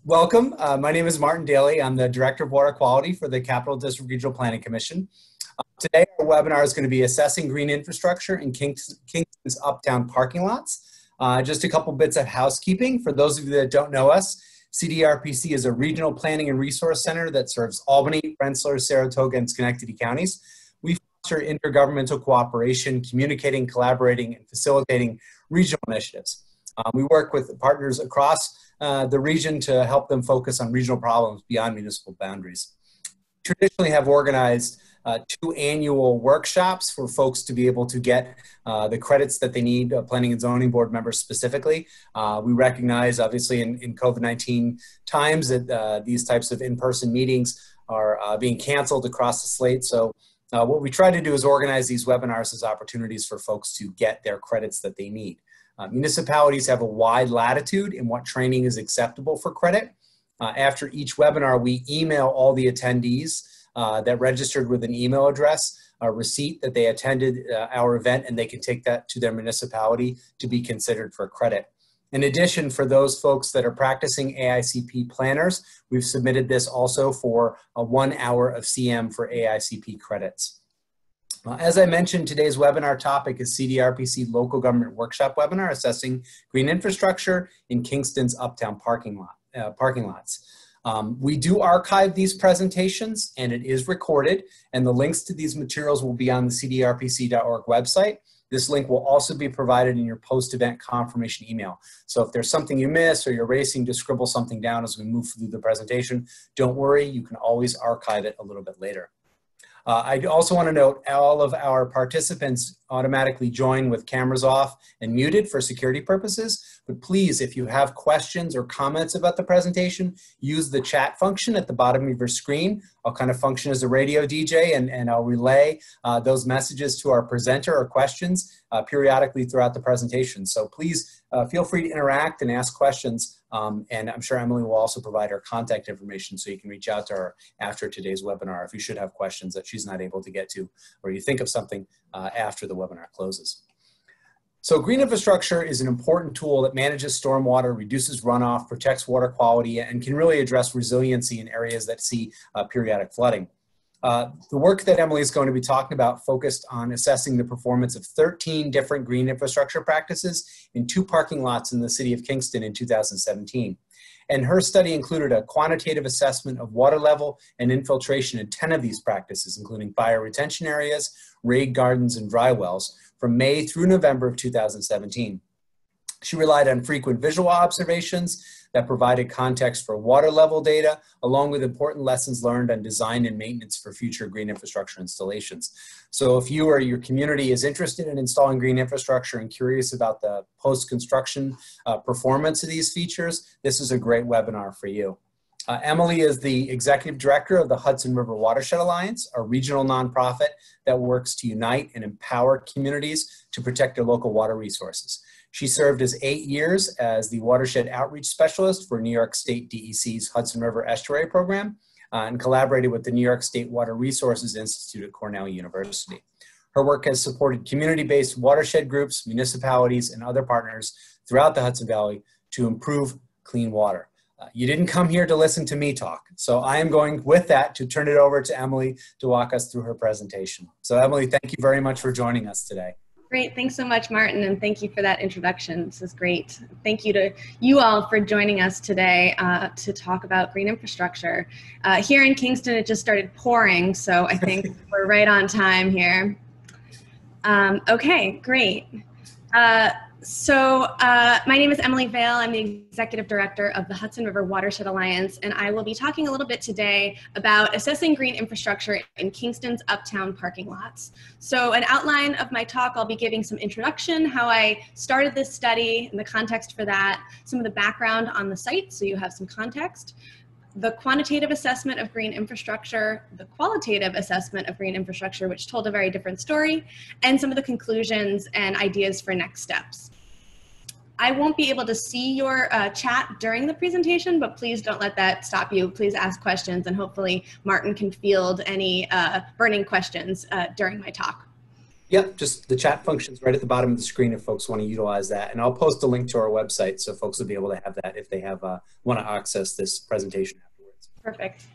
Welcome. My name is Martin Daly. I'm the Director of Water Quality for the Capital District Regional Planning Commission. Today, our webinar is going to be assessing green infrastructure in Kingston's Uptown parking lots. Just a couple bits of housekeeping. For those of you that don't know us, CDRPC is a regional planning and resource center that serves Albany, Rensselaer, Saratoga, and Schenectady counties. We foster intergovernmental cooperation, communicating, collaborating, and facilitating regional initiatives. We work with partners across the region to help them focus on regional problems beyond municipal boundaries. Traditionally have organized 2 annual workshops for folks to be able to get the credits that they need, planning and zoning board members specifically. We recognize, obviously, in COVID-19 times that these types of in-person meetings are being canceled across the slate. So what we try to do is organize these webinars as opportunities for folks to get their credits that they need. Municipalities have a wide latitude in what training is acceptable for credit. After each webinar, we email all the attendees that registered with an email address a receipt that they attended our event, and they can take that to their municipality to be considered for credit. In addition, for those folks that are practicing AICP planners, we've submitted this also for a 1 hour of CM for AICP credits. As I mentioned, today's webinar topic is CDRPC Local Government Workshop Webinar, Assessing Green Infrastructure in Kingston's Uptown parking lots. We do archive these presentations, and it is recorded, and the links to these materials will be on the cdrpc.org website. This link will also be provided in your post-event confirmation email. So if there's something you miss or you're racing to scribble something down as we move through the presentation, don't worry, you can always archive it a little bit later. I also want to note all of our participants automatically join with cameras off and muted for security purposes. But please, if you have questions or comments about the presentation, use the chat function at the bottom of your screen. I'll kind of function as a radio DJ and I'll relay those messages to our presenter or questions periodically throughout the presentation. So please feel free to interact and ask questions. And I'm sure Emily will also provide her contact information so you can reach out to her after today's webinar if you should have questions that she's not able to get to, or you think of something after the webinar closes. So green infrastructure is an important tool that manages stormwater, reduces runoff, protects water quality, and can really address resiliency in areas that see periodic flooding. The work that Emily is going to be talking about focused on assessing the performance of 13 different green infrastructure practices in 2 parking lots in the City of Kingston in 2017. And her study included a quantitative assessment of water level and infiltration in 10 of these practices, including fire retention areas, raid gardens, and dry wells from May through November of 2017. She relied on frequent visual observations that provided context for water level data, along with important lessons learned on design and maintenance for future green infrastructure installations. So if you or your community is interested in installing green infrastructure and curious about the post-construction performance of these features, this is a great webinar for you. Emily is the Executive Director of the Hudson River Watershed Alliance, a regional nonprofit that works to unite and empower communities to protect their local water resources. She served as 8 years as the Watershed Outreach Specialist for New York State DEC's Hudson River Estuary Program and collaborated with the New York State Water Resources Institute at Cornell University. Her work has supported community-based watershed groups, municipalities, and other partners throughout the Hudson Valley to improve clean water. You didn't come here to listen to me talk, so I am going with that to turn it over to Emily to walk us through her presentation. So Emily, thank you very much for joining us today. Great, thanks so much, Martin, and thank you for that introduction. This is great. Thank you to you all for joining us today to talk about green infrastructure. Here in Kingston, it just started pouring, so I think we're right on time here. Okay, great. My name is Emily Vail. I'm the Executive Director of the Hudson River Watershed Alliance, and I will be talking a little bit today about assessing green infrastructure in Kingston's Uptown parking lots. So an outline of my talk, I'll be giving some introduction, how I started this study and the context for that, some of the background on the site so you have some context, the quantitative assessment of green infrastructure, the qualitative assessment of green infrastructure, which told a very different story, and some of the conclusions and ideas for next steps. I won't be able to see your chat during the presentation, but please don't let that stop you. Please ask questions, and hopefully Martin can field any burning questions during my talk. Yep, just the chat function's right at the bottom of the screen if folks want to utilize that. And I'll post a link to our website so folks will be able to have that if they have want to access this presentation afterwards. Perfect.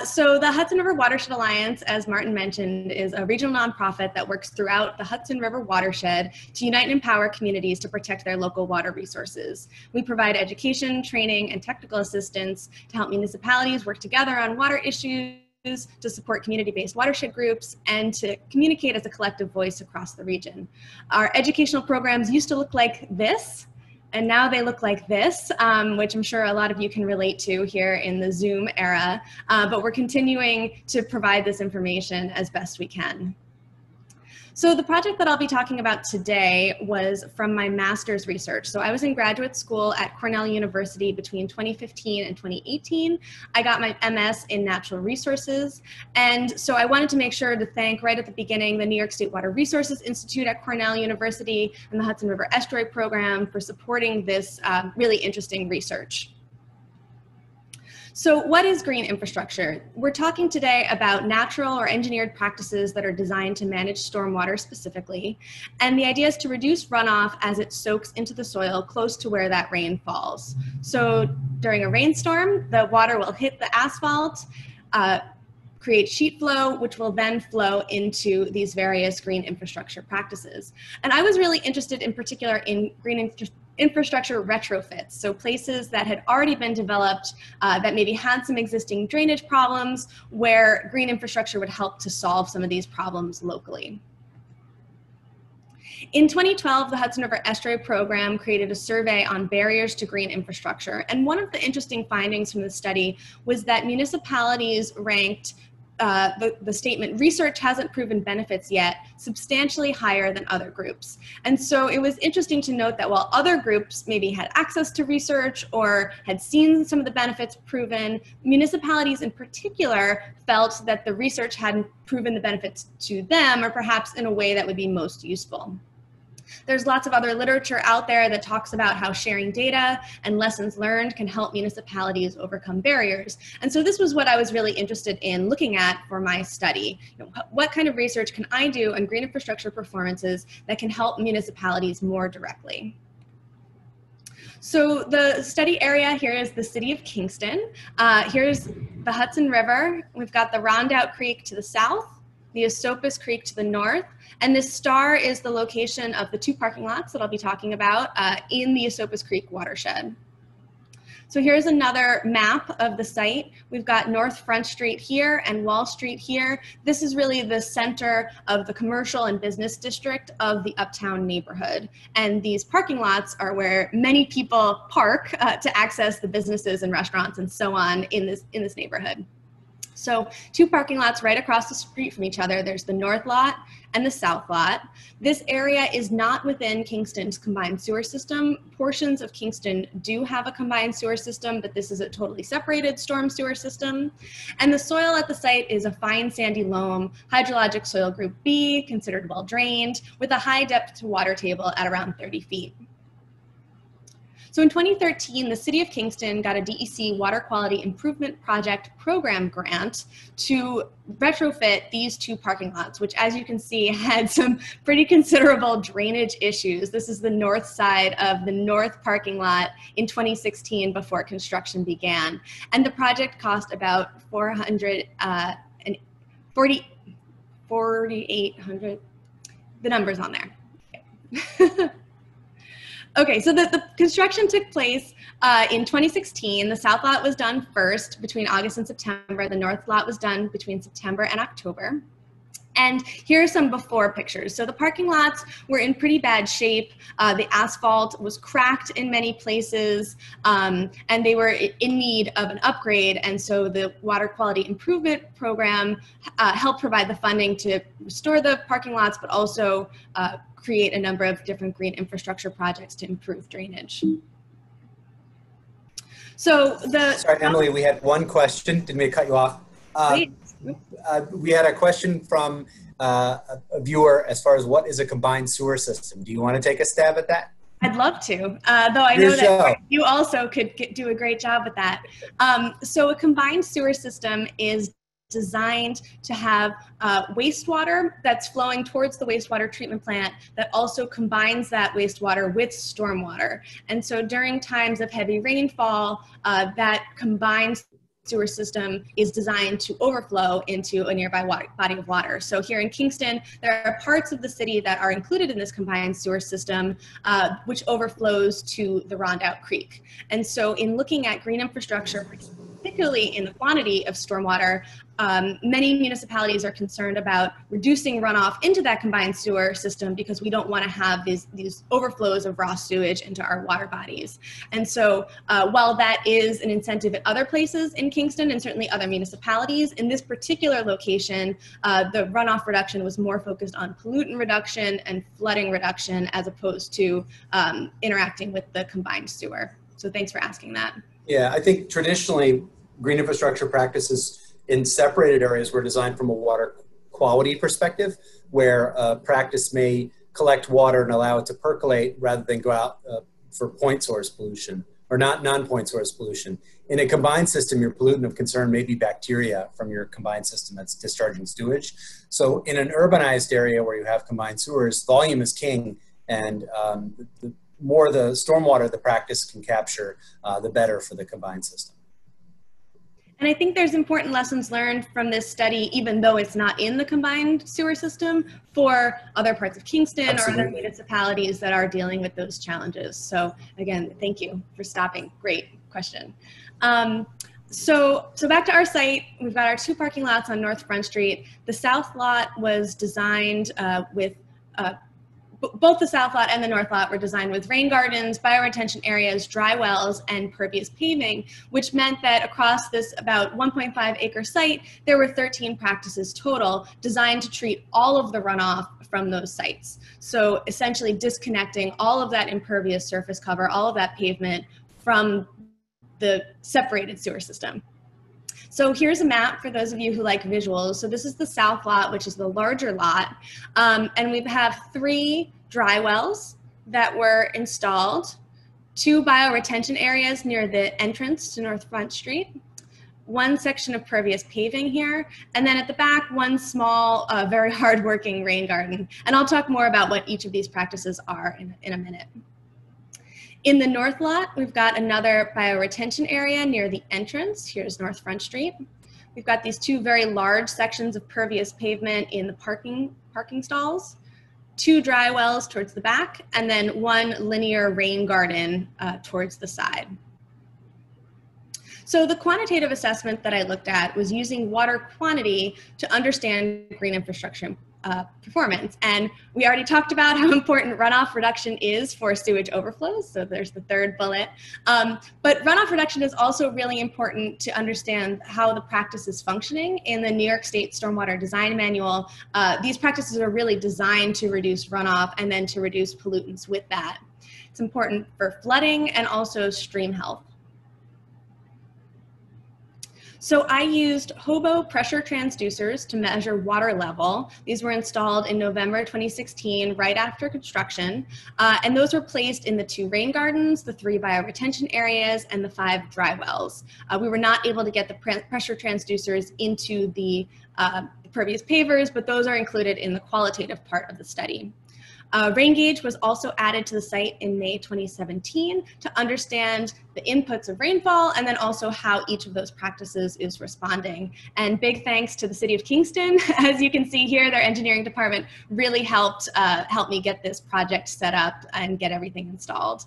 So the Hudson River Watershed Alliance, as Martin mentioned, is a regional nonprofit that works throughout the Hudson River watershed to unite and empower communities to protect their local water resources. We provide education, training, and technical assistance to help municipalities work together on water issues, to support community-based watershed groups, and to communicate as a collective voice across the region. Our educational programs used to look like this, and now they look like this, which I'm sure a lot of you can relate to here in the Zoom era, but we're continuing to provide this information as best we can. So the project that I'll be talking about today was from my master's research. So I was in graduate school at Cornell University between 2015 and 2018. I got my MS in natural resources. And so I wanted to make sure to thank right at the beginning the New York State Water Resources Institute at Cornell University and the Hudson River Estuary Program for supporting this really interesting research. So what is green infrastructure? We're talking today about natural or engineered practices that are designed to manage stormwater specifically. And the idea is to reduce runoff as it soaks into the soil close to where that rain falls. So during a rainstorm, the water will hit the asphalt, create sheet flow, which will then flow into these various green infrastructure practices. And I was really interested in particular in green infrastructure retrofits, so places that had already been developed that maybe had some existing drainage problems where green infrastructure would help to solve some of these problems locally. In 2012, the Hudson River Estuary Program created a survey on barriers to green infrastructure, and one of the interesting findings from the study was that municipalities ranked the statement, research hasn't proven benefits yet, substantially higher than other groups. And so it was interesting to note that while other groups maybe had access to research or had seen some of the benefits proven, municipalities in particular felt that the research hadn't proven the benefits to them, or perhaps in a way that would be most useful. There's lots of other literature out there that talks about how sharing data and lessons learned can help municipalities overcome barriers. And so this was what I was really interested in looking at for my study. You know, what kind of research can I do on green infrastructure performances that can help municipalities more directly? So the study area here is the City of Kingston. Here's the Hudson River. We've got the Rondout Creek to the south, the Esopus Creek to the north, and this star is the location of the two parking lots that I'll be talking about in the Esopus Creek watershed. So here's another map of the site. We've got North Front Street here and Wall Street here. This is really the center of the commercial and business district of the Uptown neighborhood. And these parking lots are where many people park to access the businesses and restaurants and so on in this neighborhood. So two parking lots right across the street from each other. There's the north lot and the south lot. This area is not within Kingston's combined sewer system. Portions of Kingston do have a combined sewer system, but this is a totally separated storm sewer system. And the soil at the site is a fine sandy loam, hydrologic soil group B, considered well drained, with a high depth to water table at around 30 feet. So in 2013, the City of Kingston got a DEC Water Quality Improvement Project Program grant to retrofit these two parking lots, which, as you can see, had some pretty considerable drainage issues. This is the north side of the north parking lot in 2016 before construction began. And the project cost about $4,800, the number's on there. Okay, so the construction took place in 2016. The south lot was done first between August and September. The north lot was done between September and October. And here are some before pictures. So the parking lots were in pretty bad shape. The asphalt was cracked in many places, and they were in need of an upgrade. And so the Water Quality Improvement Program helped provide the funding to restore the parking lots, but also create a number of different green infrastructure projects to improve drainage. So Sorry, Emily, we had one question. Didn't mean to cut you off. We had a question from a viewer as far as what is a combined sewer system. Do you want to take a stab at that? I'd love to, though I know that you also could do a great job with that. So a combined sewer system is designed to have wastewater that's flowing towards the wastewater treatment plant that also combines that wastewater with stormwater. And so during times of heavy rainfall, that combined sewer system is designed to overflow into a nearby body of water. So here in Kingston, there are parts of the city that are included in this combined sewer system, which overflows to the Rondout Creek. And so in looking at green infrastructure, particularly in the quantity of stormwater, many municipalities are concerned about reducing runoff into that combined sewer system because we don't want to have these overflows of raw sewage into our water bodies. And so while that is an incentive at other places in Kingston and certainly other municipalities, in this particular location, the runoff reduction was more focused on pollutant reduction and flooding reduction as opposed to interacting with the combined sewer. So thanks for asking that. Yeah, I think traditionally green infrastructure practices in separated areas were designed from a water quality perspective, where a practice may collect water and allow it to percolate rather than go out for point source pollution or non-point source pollution. In a combined system, your pollutant of concern may be bacteria from your combined system that's discharging sewage. So in an urbanized area where you have combined sewers, volume is king, and the more the stormwater the practice can capture, the better for the combined system. And I think there's important lessons learned from this study, even though it's not in the combined sewer system, for other parts of Kingston Absolutely. Or other municipalities that are dealing with those challenges. So again, thank you for stopping. Great question. So back to our site, we've got our two parking lots on North Front Street. The south lot was designed with both the south lot and the north lot were designed with rain gardens, bioretention areas, dry wells, and pervious paving, which meant that across this about 1.5 acre site, there were 13 practices total designed to treat all of the runoff from those sites. So essentially disconnecting all of that impervious surface cover, all of that pavement from the separated sewer system. So here's a map for those of you who like visuals. So this is the south lot, which is the larger lot. And we have 3 dry wells that were installed, 2 bioretention areas near the entrance to North Front Street, 1 section of pervious paving here, and then at the back, 1 small, very hardworking rain garden. And I'll talk more about what each of these practices are in a minute. In the north lot, we've got another bioretention area near the entrance. Here's North Front Street. We've got these 2 very large sections of pervious pavement in the parking stalls, 2 dry wells towards the back, and then 1 linear rain garden towards the side. So the quantitative assessment that I looked at was using water quantity to understand green infrastructure performance. And we already talked about how important runoff reduction is for sewage overflows. So there's the 3rd bullet. But runoff reduction is also really important to understand how the practice is functioning. In the New York State Stormwater Design Manual, these practices are really designed to reduce runoff and then to reduce pollutants with that. It's important for flooding and also stream health. So I used hobo pressure transducers to measure water level. These were installed in November 2016, right after construction. And those were placed in the 2 rain gardens, the 3 bioretention areas, and the 5 dry wells. We were not able to get the pressure transducers into the pervious pavers, but those are included in the qualitative part of the study. Rain gauge was also added to the site in May 2017 to understand the inputs of rainfall and then also how each of those practices is responding. And big thanks to the City of Kingston. As you can see here, their engineering department really helped me get this project set up and get everything installed.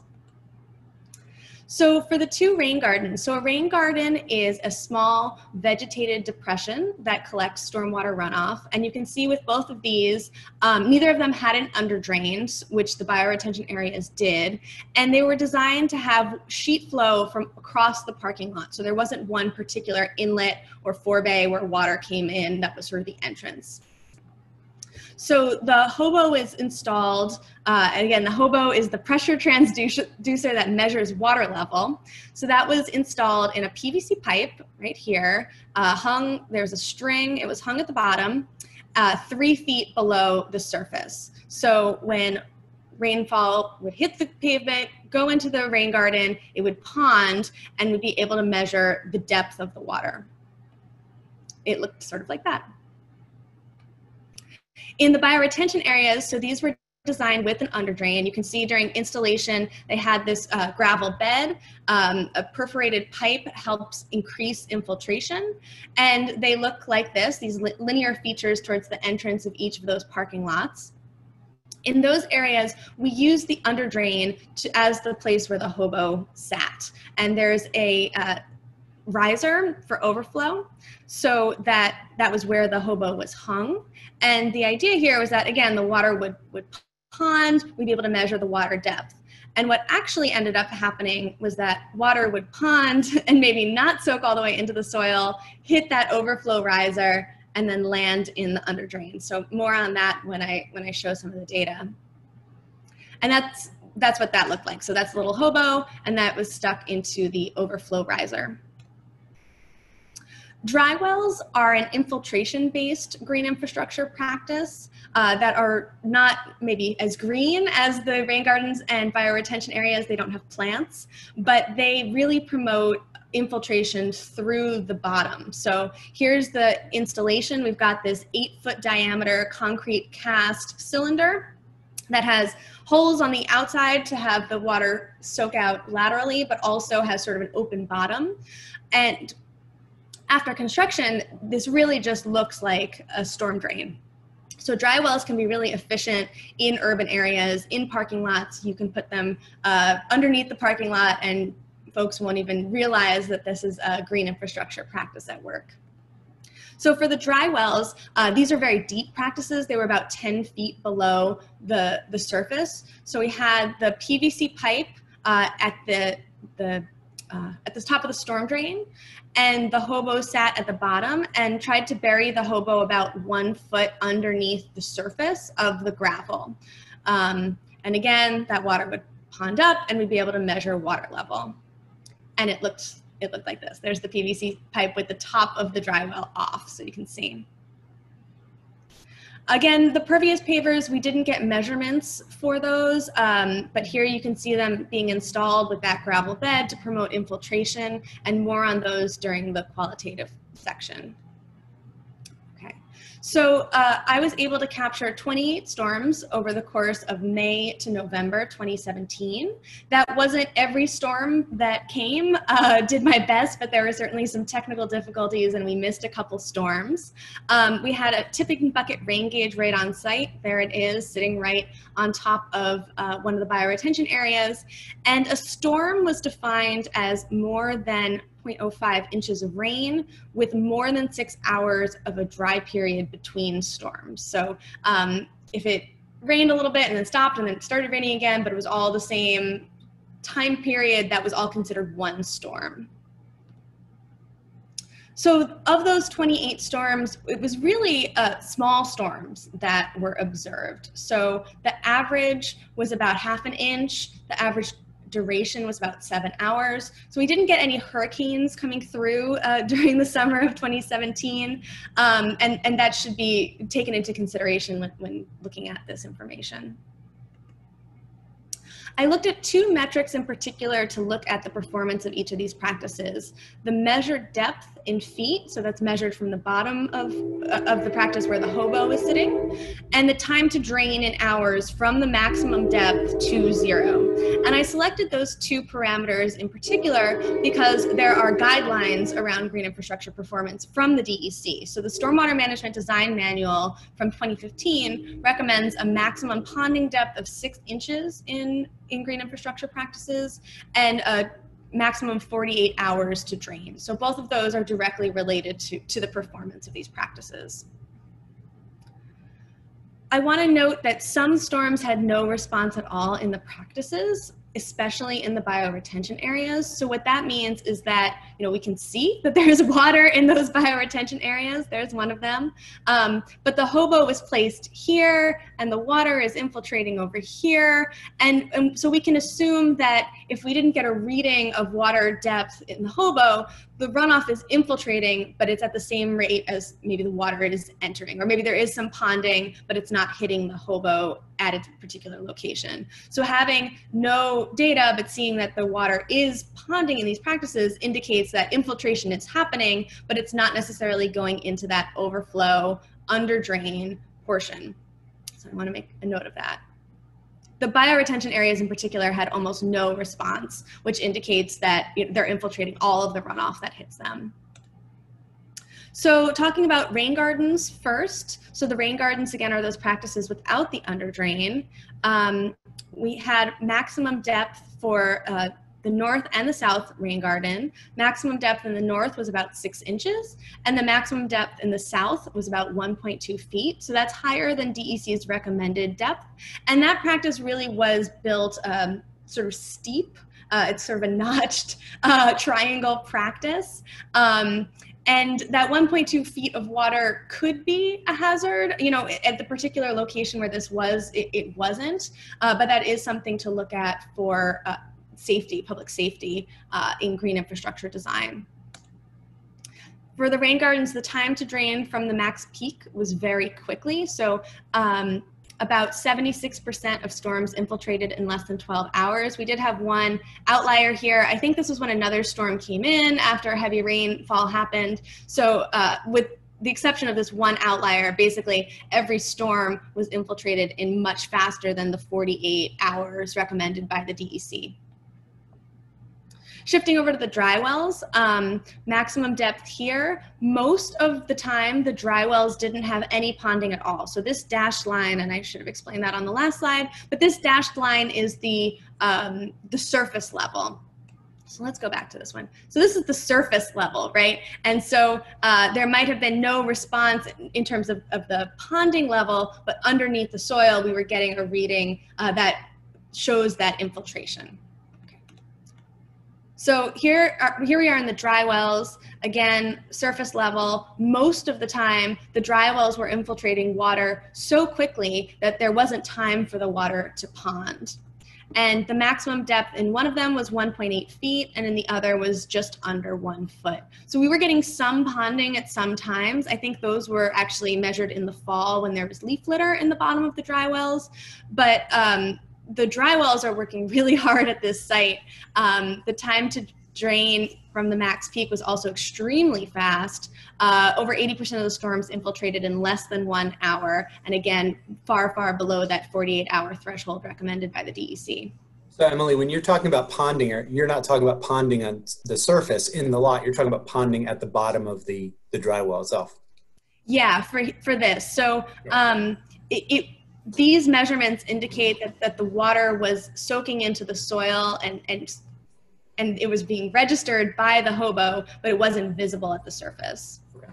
So for the 2 rain gardens, so a rain garden is a small vegetated depression that collects stormwater runoff. And you can see with both of these, neither of them had an underdrain, which the bioretention areas did. And they were designed to have sheet flow from across the parking lot. So there wasn't one particular inlet or forebay where water came in that was sort of the entrance. So the hobo is installed, and again, the hobo is the pressure transducer that measures water level. So that was installed in a PVC pipe right here, there's a string, it was hung at the bottom, 3 feet below the surface. So when rainfall would hit the pavement, go into the rain garden, it would pond, and would be able to measure the depth of the water. it looked sort of like that. In the bioretention areas, so these were designed with an underdrain. You can see during installation, they had this gravel bed. A perforated pipe helps increase infiltration. And they look like this, these linear features towards the entrance of each of those parking lots. In those areas, we use the underdrain as the place where the hobo sat. And there's a riser for overflow, so that was where the hobo was hung. And the idea here was that, again, the water would pond, we'd be able to measure the water depth. And what actually ended up happening was that water would pond and maybe not soak all the way into the soil, hit that overflow riser, and then land in the underdrain. So more on that when I show some of the data. And that's what that looked like. So that's a little hobo, and that was stuck into the overflow riser. Dry wells are an infiltration-based green infrastructure practice that are not maybe as green as the rain gardens and bioretention areas. They don't have plants, but they really promote infiltration through the bottom. So here's the installation. We've got this 8-foot diameter concrete cast cylinder that has holes on the outside to have the water soak out laterally, but also has sort of an open bottom. And after construction, this really just looks like a storm drain. So dry wells can be really efficient in urban areas, in parking lots. You can put them underneath the parking lot and folks won't even realize that this is a green infrastructure practice at work. So for the dry wells, these are very deep practices. They were about 10 feet below the surface. So we had the PVC pipe at the top of the storm drain, and the hobo sat at the bottom and tried to bury the hobo about 1 foot underneath the surface of the gravel. And again, that water would pond up and we'd be able to measure water level. And it looked like this. There's the PVC pipe with the top of the dry well off, so you can see. Again, the pervious pavers, we didn't get measurements for those, but here you can see them being installed with that gravel bed to promote infiltration, and more on those during the qualitative section. Okay, so I was able to capture 28 storms over the course of May to November 2017. That wasn't every storm that came. Did my best, but there were certainly some technical difficulties and we missed a couple storms. We had a tipping bucket rain gauge right on site. There it is, sitting right on top of one of the bioretention areas. And a storm was defined as more than 0.05 inches of rain with more than 6 hours of a dry period between storms. So if it rained a little bit and then stopped and then it started raining again, but it was all the same time period, that was all considered one storm. So of those 28 storms, it was really small storms that were observed. So the average was about ½ an inch. The average duration was about 7 hours. So we didn't get any hurricanes coming through during the summer of 2017. And that should be taken into consideration when looking at this information. I looked at 2 metrics in particular to look at the performance of each of these practices. The measured depth in feet, so that's measured from the bottom of the practice where the hobo is sitting, and the time to drain in hours from the maximum depth to 0. And I selected those 2 parameters in particular because there are guidelines around green infrastructure performance from the DEC. So the Stormwater Management Design Manual from 2015 recommends a maximum ponding depth of 6 inches in green infrastructure practices and a maximum 48 hours to drain. So both of those are directly related to the performance of these practices. I want to note that some storms had no response at all in the practices, especially in the bioretention areas. So what that means is that, we can see that there's water in those bioretention areas. There's one of them. But the hobo was placed here and the water is infiltrating over here. And so we can assume that if we didn't get a reading of water depth in the hobo, the runoff is infiltrating, but it's at the same rate as maybe the water is entering. Or maybe there is some ponding, but it's not hitting the hobo at its particular location. So having no no data, but seeing that the water is ponding in these practices indicates that infiltration is happening, but it's not necessarily going into that overflow under drain portion. So I want to make a note of that. The bioretention areas in particular had almost no response, which indicates that they're infiltrating all of the runoff that hits them. So talking about rain gardens first. So the rain gardens, again, are those practices without the under drain. We had maximum depth for the north and the south rain garden. Maximum depth in the north was about 6 inches, and the maximum depth in the south was about 1.2 feet. So that's higher than DEC's recommended depth. And that practice really was built sort of steep. It's sort of a notched triangle practice. And that 1.2 feet of water could be a hazard. You know, at the particular location where this was, it wasn't. But that is something to look at for safety, public safety in green infrastructure design. For the rain gardens, the time to drain from the max peak was very quickly. So about 76% of storms infiltrated in less than 12 hours. We did have one outlier here. I think this was when another storm came in after a heavy rainfall happened. So with the exception of this one outlier, basically every storm was infiltrated in much faster than the 48 hours recommended by the DEC. Shifting over to the dry wells, maximum depth here, most of the time the dry wells didn't have any ponding at all. So this dashed line, and I should have explained that on the last slide, but this dashed line is the surface level. So let's go back to this one. So this is the surface level, right? And so there might have been no response in terms of the ponding level, but underneath the soil, we were getting a reading that shows that infiltration. So here we are in the dry wells. Again, surface level. Most of the time, the dry wells were infiltrating water so quickly that there wasn't time for the water to pond. And the maximum depth in one of them was 1.8 feet, and in the other was just under 1 foot. So we were getting some ponding at some times. I think those were actually measured in the fall when there was leaf litter in the bottom of the dry wells. But the dry wells are working really hard at this site. The time to drain from the max peak was also extremely fast. Over 80% of the storms infiltrated in less than 1 hour. And again, far, far below that 48-hour threshold recommended by the DEC. So Emily, when you're talking about ponding, you're not talking about ponding on the surface in the lot, you're talking about ponding at the bottom of the dry well itself. Yeah, for this. So these measurements indicate that the water was soaking into the soil and it was being registered by the hobo, but it wasn't visible at the surface. Okay.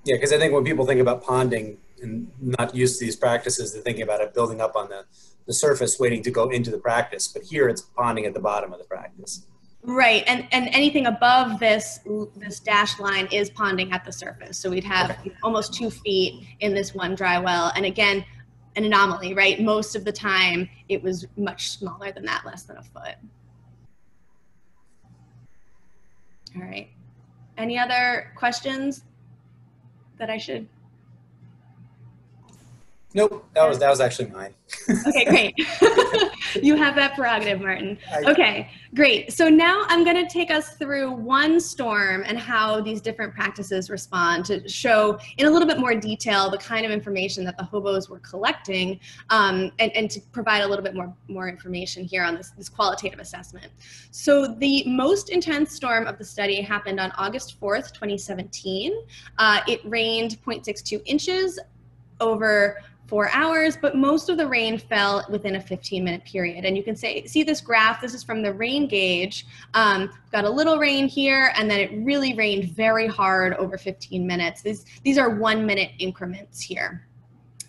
Yeah, because I think when people think about ponding and not used to these practices, they're thinking about it building up on the surface waiting to go into the practice, but here it's ponding at the bottom of the practice. Right, and anything above this dashed line is ponding at the surface. So we'd have almost 2 feet in this one dry well. And again, an anomaly, right? Most of the time it was much smaller than that, less than a foot. All right, any other questions that I should? Nope, that was actually mine. Okay, great. You have that prerogative, Martin. Okay, great. So now I'm going to take us through one storm and how these different practices respond to show in a little bit more detail the kind of information that the hobos were collecting and to provide a little bit more information here on this qualitative assessment. So the most intense storm of the study happened on August 4th, 2017. It rained 0.62 inches over 4 hours, but most of the rain fell within a 15-minute period. And you can see this graph. This is from the rain gauge. Got a little rain here, and then it really rained very hard over 15 minutes. These are 1-minute increments here.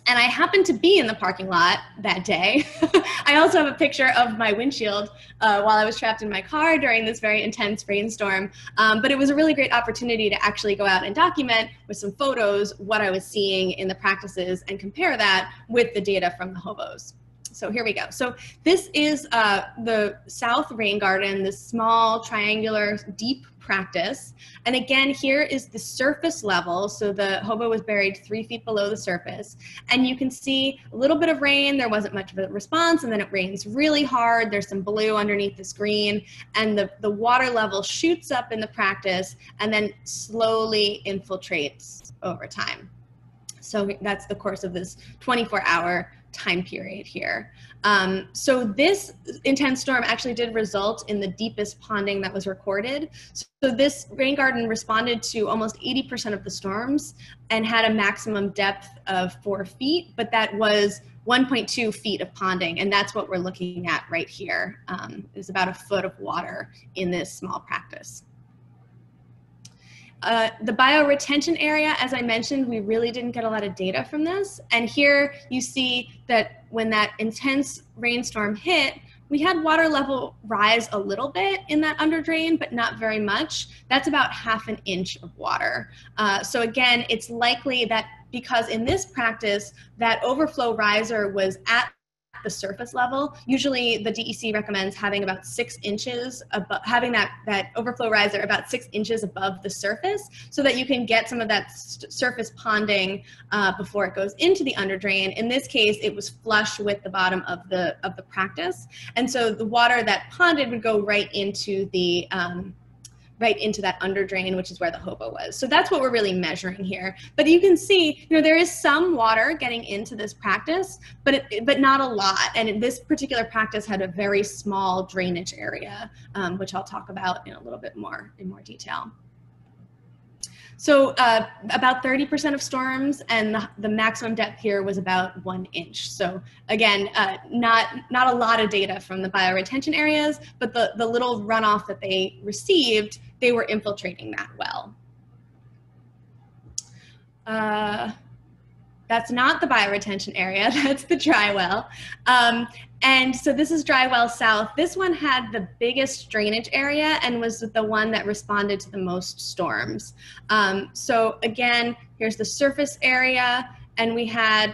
And I happened to be in the parking lot that day. I also have a picture of my windshield while I was trapped in my car during this very intense rainstorm. But it was a really great opportunity to actually go out and document with some photos what I was seeing in the practices and compare that with the data from the hobos. So here we go. So this is the South Rain Garden, this small triangular deep practice. And again, here is the surface level. So the hobo was buried 3 feet below the surface. And you can see a little bit of rain. There wasn't much of a response. And then it rains really hard. There's some blue underneath this green. And the water level shoots up in the practice and then slowly infiltrates over time. So that's the course of this 24-hour time period here. So this intense storm actually did result in the deepest ponding that was recorded. So this rain garden responded to almost 80% of the storms and had a maximum depth of 4 feet, but that was 1.2 feet of ponding, and that's what we're looking at right here. Is about a foot of water in this small practice. The bioretention area, as I mentioned, we really didn't get a lot of data from this. And here you see that when that intense rainstorm hit, we had water level rise a little bit in that underdrain, but not very much. That's about ½ an inch of water. So again, it's likely that because in this practice, that overflow riser was at the surface level. Usually the DEC recommends having about 6 inches above, having that overflow riser about 6 inches above the surface so that you can get some of that surface ponding before it goes into the underdrain. In this case, it was flush with the bottom of the practice. And so the water that ponded would go right into the that underdrain, which is where the hobo was. So that's what we're really measuring here. But you can see, there is some water getting into this practice, but not a lot. And this particular practice had a very small drainage area, which I'll talk about in a little bit more detail. So about 30% of storms, and the maximum depth here was about 1 inch. So again, not a lot of data from the bioretention areas, but the little runoff that they received, they were infiltrating that well. That's not the bioretention area, that's the dry well. And so this is dry well south. This one had the biggest drainage area and was the one that responded to the most storms. So again, here's the surface area, and we had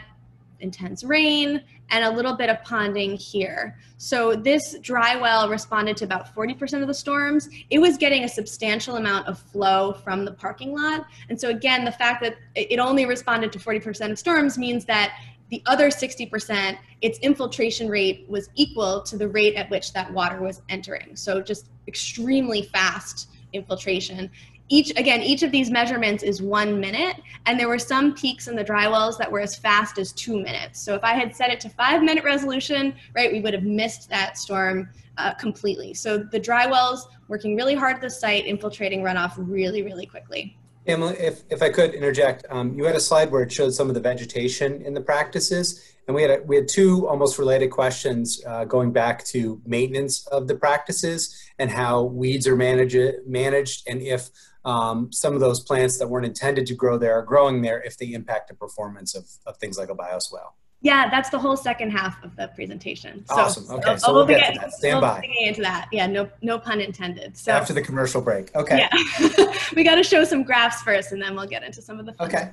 intense rain and a little bit of ponding here. So this dry well responded to about 40% of the storms. It was getting a substantial amount of flow from the parking lot. And so again, the fact that it only responded to 40% of storms means that the other 60%, its infiltration rate was equal to the rate at which that water was entering. So just extremely fast infiltration. Each of these measurements is 1 minute, and there were some peaks in the dry wells that were as fast as 2 minutes. So if I had set it to 5-minute resolution, right, we would have missed that storm completely. So the dry wells working really hard at the site, infiltrating runoff really, really quickly. Emily, if I could interject, you had a slide where it showed some of the vegetation in the practices, and we had 2 almost related questions going back to maintenance of the practices and how weeds are managed, and if some of those plants that weren't intended to grow there are growing there, if they impact the performance of things like a bioswale. Yeah, that's the whole second half of the presentation. So, awesome. Okay, so we'll get to that. Stand by. Into that. Yeah, no pun intended. So after the commercial break. Okay. Yeah, we got to show some graphs first, and then we'll get into some of the fun. Okay.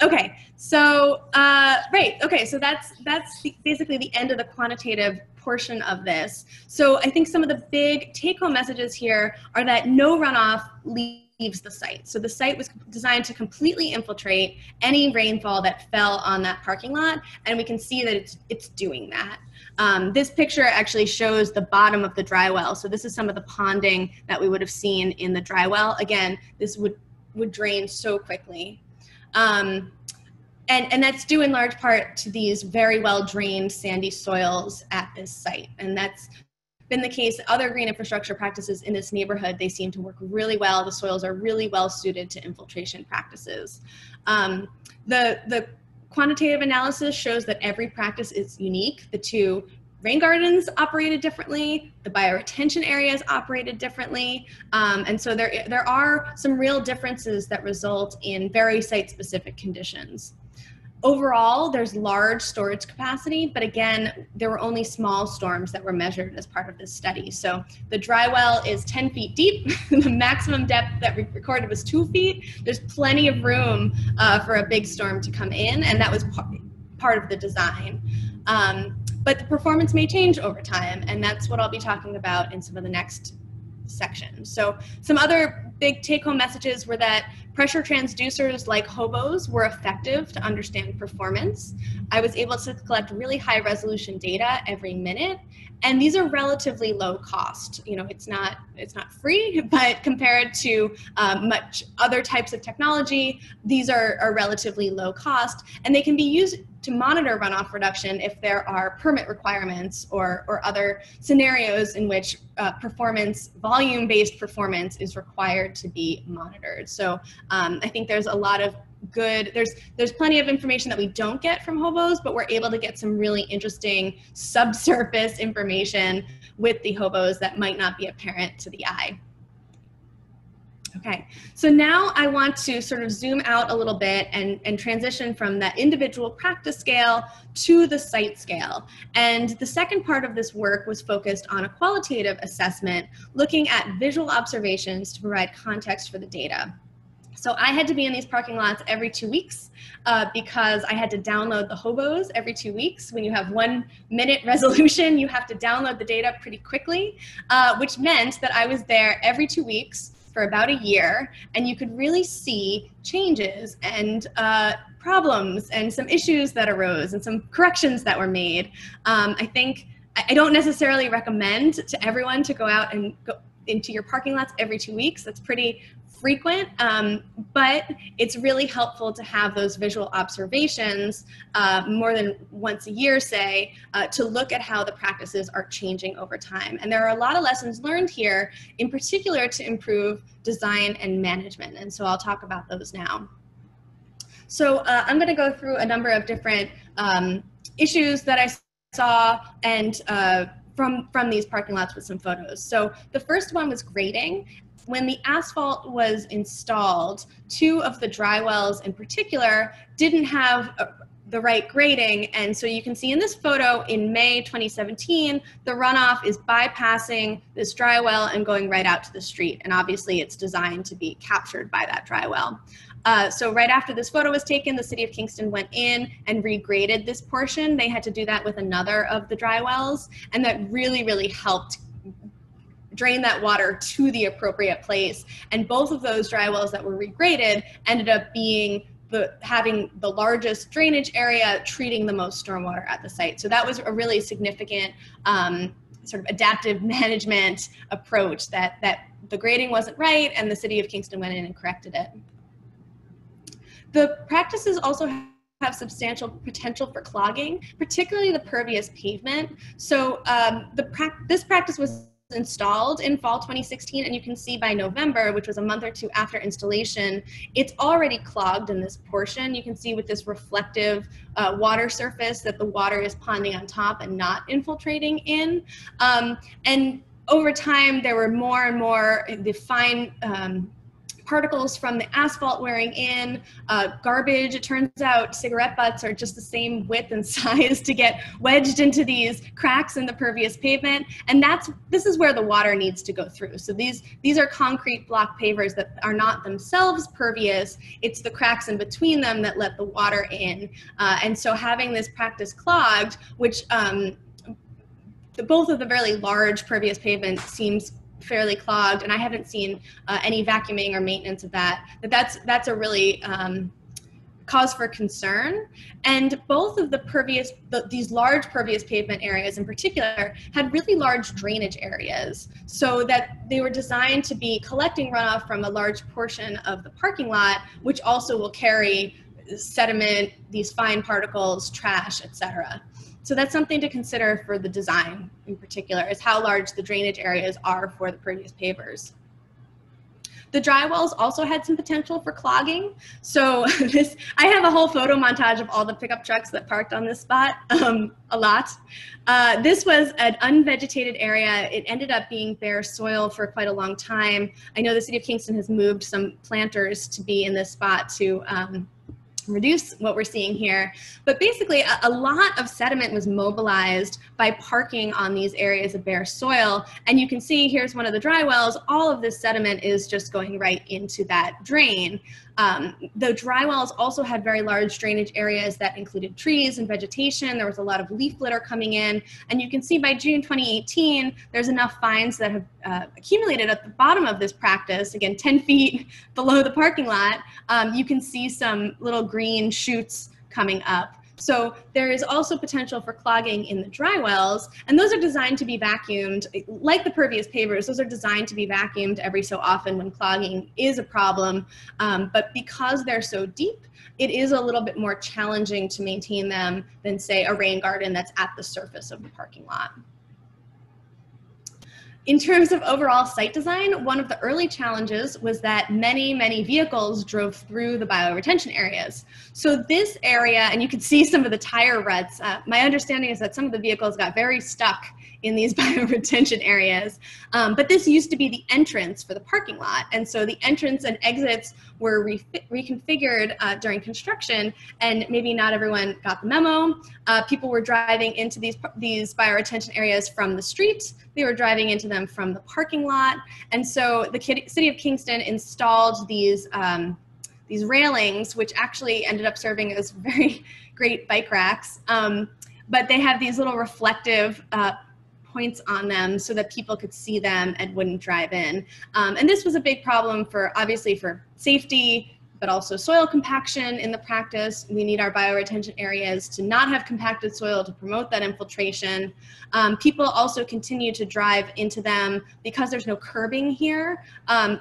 Okay. So right. Okay. So that's basically the end of the quantitative portion of this. So I think some of the big take-home messages here are that no runoff leaves the site. So the site was designed to completely infiltrate any rainfall that fell on that parking lot, and we can see that it's doing that. This picture actually shows the bottom of the dry well. So this is some of the ponding that we would have seen in the dry well. Again, this would drain so quickly. And that's due in large part to these very well drained sandy soils at this site. And that's been the case. Other green infrastructure practices in this neighborhood, they seem to work really well. The soils are really well suited to infiltration practices. The quantitative analysis shows that every practice is unique. The 2 rain gardens operated differently, the bioretention areas operated differently, and so there are some real differences that result in very site-specific conditions. Overall, there's large storage capacity, but again, there were only small storms that were measured as part of this study. So the dry well is 10 feet deep. The maximum depth that we recorded was 2 feet. There's plenty of room for a big storm to come in, and that was part of the design. but the performance may change over time, and that's what I'll be talking about in some of the next sections. So some other big take-home messages were that pressure transducers like hobos were effective to understand performance. I was able to collect really high resolution data every minute, and these are relatively low cost. You know, it's not free, but compared to much other types of technology, these are relatively low cost, and they can be used to monitor runoff reduction if there are permit requirements or other scenarios in which volume-based performance is required to be monitored. So I think there's a lot of good, there's plenty of information that we don't get from hobos, but we're able to get some really interesting subsurface information with the hobos that might not be apparent to the eye. Okay, so now I want to sort of zoom out a little bit and transition from that individual practice scale to the site scale. And the second part of this work was focused on a qualitative assessment, looking at visual observations to provide context for the data. So I had to be in these parking lots every 2 weeks because I had to download the hobos every 2 weeks. When you have 1 minute resolution, you have to download the data pretty quickly, which meant that I was there every 2 weeks for about a year, and you could really see changes and problems and some issues that arose and some corrections that were made. I don't necessarily recommend to everyone to go out and go into your parking lots every 2 weeks. That's pretty frequent, but it's really helpful to have those visual observations more than once a year, say, to look at how the practices are changing over time. And there are a lot of lessons learned here, in particular to improve design and management. And so I'll talk about those now. So I'm going to go through a number of different issues that I saw and from these parking lots with some photos. So the first one was grading. When the asphalt was installed, 2 of the dry wells in particular didn't have the right grading. And so you can see in this photo in May 2017, the runoff is bypassing this dry well and going right out to the street. And obviously it's designed to be captured by that dry well. So right after this photo was taken, the City of Kingston went in and regraded this portion. They had to do that with another of the dry wells, and that really, really helped drain that water to the appropriate place. And both of those dry wells that were regraded ended up being having the largest drainage area, treating the most stormwater at the site. So that was a really significant sort of adaptive management approach, that the grading wasn't right and the City of Kingston went in and corrected it. The practices also have substantial potential for clogging, particularly the pervious pavement. So this practice was installed in fall 2016, and you can see by November, which was a month or 2 after installation, it's already clogged in this portion. You can see with this reflective water surface that the water is ponding on top and not infiltrating in. And over time, there were more and more the fine particles from the asphalt wearing in, garbage. It turns out cigarette butts are just the same width and size to get wedged into these cracks in the pervious pavement. And this is where the water needs to go through. So these are concrete block pavers that are not themselves pervious. It's the cracks in between them that let the water in. And so having this practice clogged, which both of the very large pervious pavement seems fairly clogged, and I haven't seen any vacuuming or maintenance of that's a really cause for concern. And both of these large pervious pavement areas in particular had really large drainage areas, so that they were designed to be collecting runoff from a large portion of the parking lot, which also will carry sediment, these fine particles, trash, etc. So that's something to consider for the design in particular, is how large the drainage areas are for the pervious pavers. The dry wells also had some potential for clogging. So I have a whole photo montage of all the pickup trucks that parked on this spot, a lot. This was an unvegetated area. It ended up being bare soil for quite a long time. I know the City of Kingston has moved some planters to be in this spot to reduce what we're seeing here. But basically, a lot of sediment was mobilized by parking on these areas of bare soil. And you can see here's one of the dry wells. All of this sediment is just going right into that drain. The dry wells also had very large drainage areas that included trees and vegetation. There was a lot of leaf litter coming in. And you can see by June 2018, there's enough fines that have accumulated at the bottom of this practice, again, 10 feet below the parking lot. You can see some little green shoots coming up. So there is also potential for clogging in the dry wells, and those are designed to be vacuumed. Like the pervious pavers, those are designed to be vacuumed every so often when clogging is a problem. But because they're so deep, it is a little bit more challenging to maintain them than, say, a rain garden that's at the surface of the parking lot. In terms of overall site design, one of the early challenges was that many vehicles drove through the bioretention areas. So this area, and you can see some of the tire ruts, my understanding is that some of the vehicles got very stuck in these bioretention areas. But this used to be the entrance for the parking lot. And so the entrance and exits were reconfigured during construction, and maybe not everyone got the memo. People were driving into these bioretention areas from the street. They were driving into them from the parking lot. And so the City of Kingston installed these railings, which actually ended up serving as very great bike racks. But they have these little reflective points on them so that people could see them and wouldn't drive in. And this was a big problem for, obviously, for safety, but also soil compaction in the practice. We need our bioretention areas to not have compacted soil to promote that infiltration. People also continue to drive into them because there's no curbing here.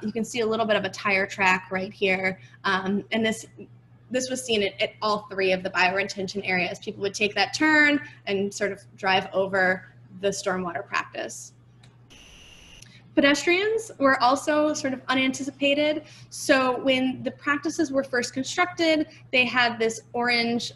You can see a little bit of a tire track right here. And this was seen at all three of the bioretention areas. People would take that turn and sort of drive over the stormwater practice. Pedestrians were also sort of unanticipated. So when the practices were first constructed, they had this orange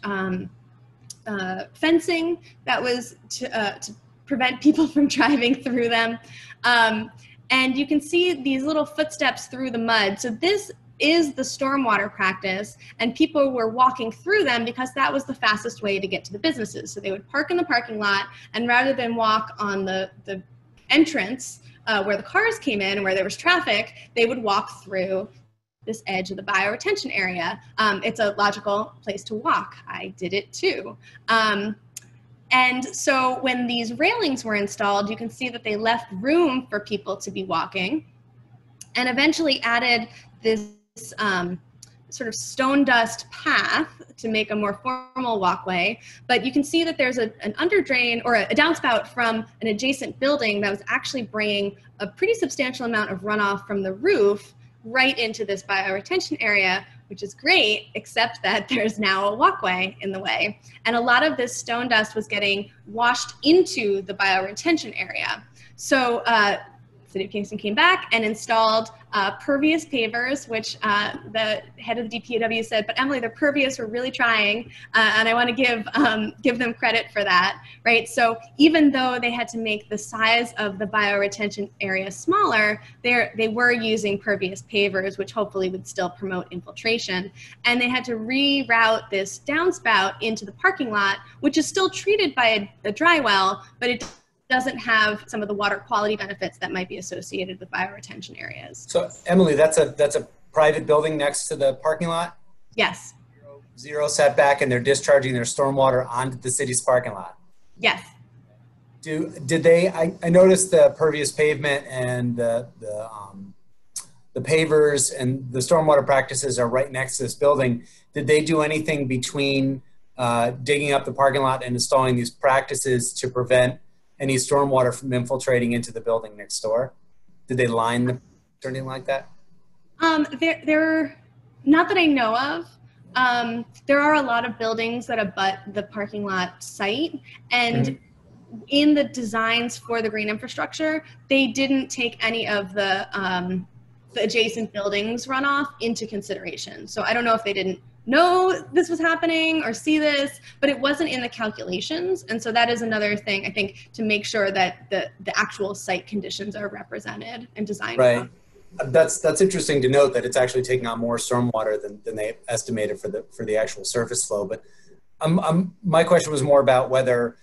fencing that was to prevent people from driving through them. And you can see these little footsteps through the mud. So this is the stormwater practice, and people were walking through them because that was the fastest way to get to the businesses. So they would park in the parking lot, and rather than walk on the entrance where the cars came in and where there was traffic, they would walk through this edge of the bioretention area. It's a logical place to walk. I did it too. And so when these railings were installed, you can see that they left room for people to be walking, and eventually added this sort of stone dust path to make a more formal walkway. But you can see that there's an underdrain or a downspout from an adjacent building that was actually bringing a pretty substantial amount of runoff from the roof right into this bioretention area, which is great, except that there's now a walkway in the way. And a lot of this stone dust was getting washed into the bioretention area. So City of Kingston came back and installed pervious pavers, which the head of the DPW said, but Emily, they're pervious, we're really trying, and I want to give them credit for that, right? So even though they had to make the size of the bioretention area smaller, they were using pervious pavers, which hopefully would still promote infiltration, and they had to reroute this downspout into the parking lot, which is still treated by a dry well, but it doesn't have some of the water quality benefits that might be associated with bioretention areas. So Emily, that's a private building next to the parking lot? Yes. Zero setback, and they're discharging their stormwater onto the city's parking lot? Yes. Did they, I noticed the pervious pavement and the pavers and the stormwater practices are right next to this building. Did they do anything between digging up the parking lot and installing these practices to prevent any stormwater from infiltrating into the building next door? Did they line them or anything like that? There, not that I know of. There are a lot of buildings that abut the parking lot site, and in the designs for the green infrastructure, they didn't take any of the adjacent buildings runoff into consideration. So I don't know if they didn't know this was happening or see this, but it wasn't in the calculations. And so that is another thing, I think, to make sure that the actual site conditions are represented and designed. Right. That's interesting to note that it's actually taking on more stormwater than they estimated for the actual surface flow. But my question was more about whether,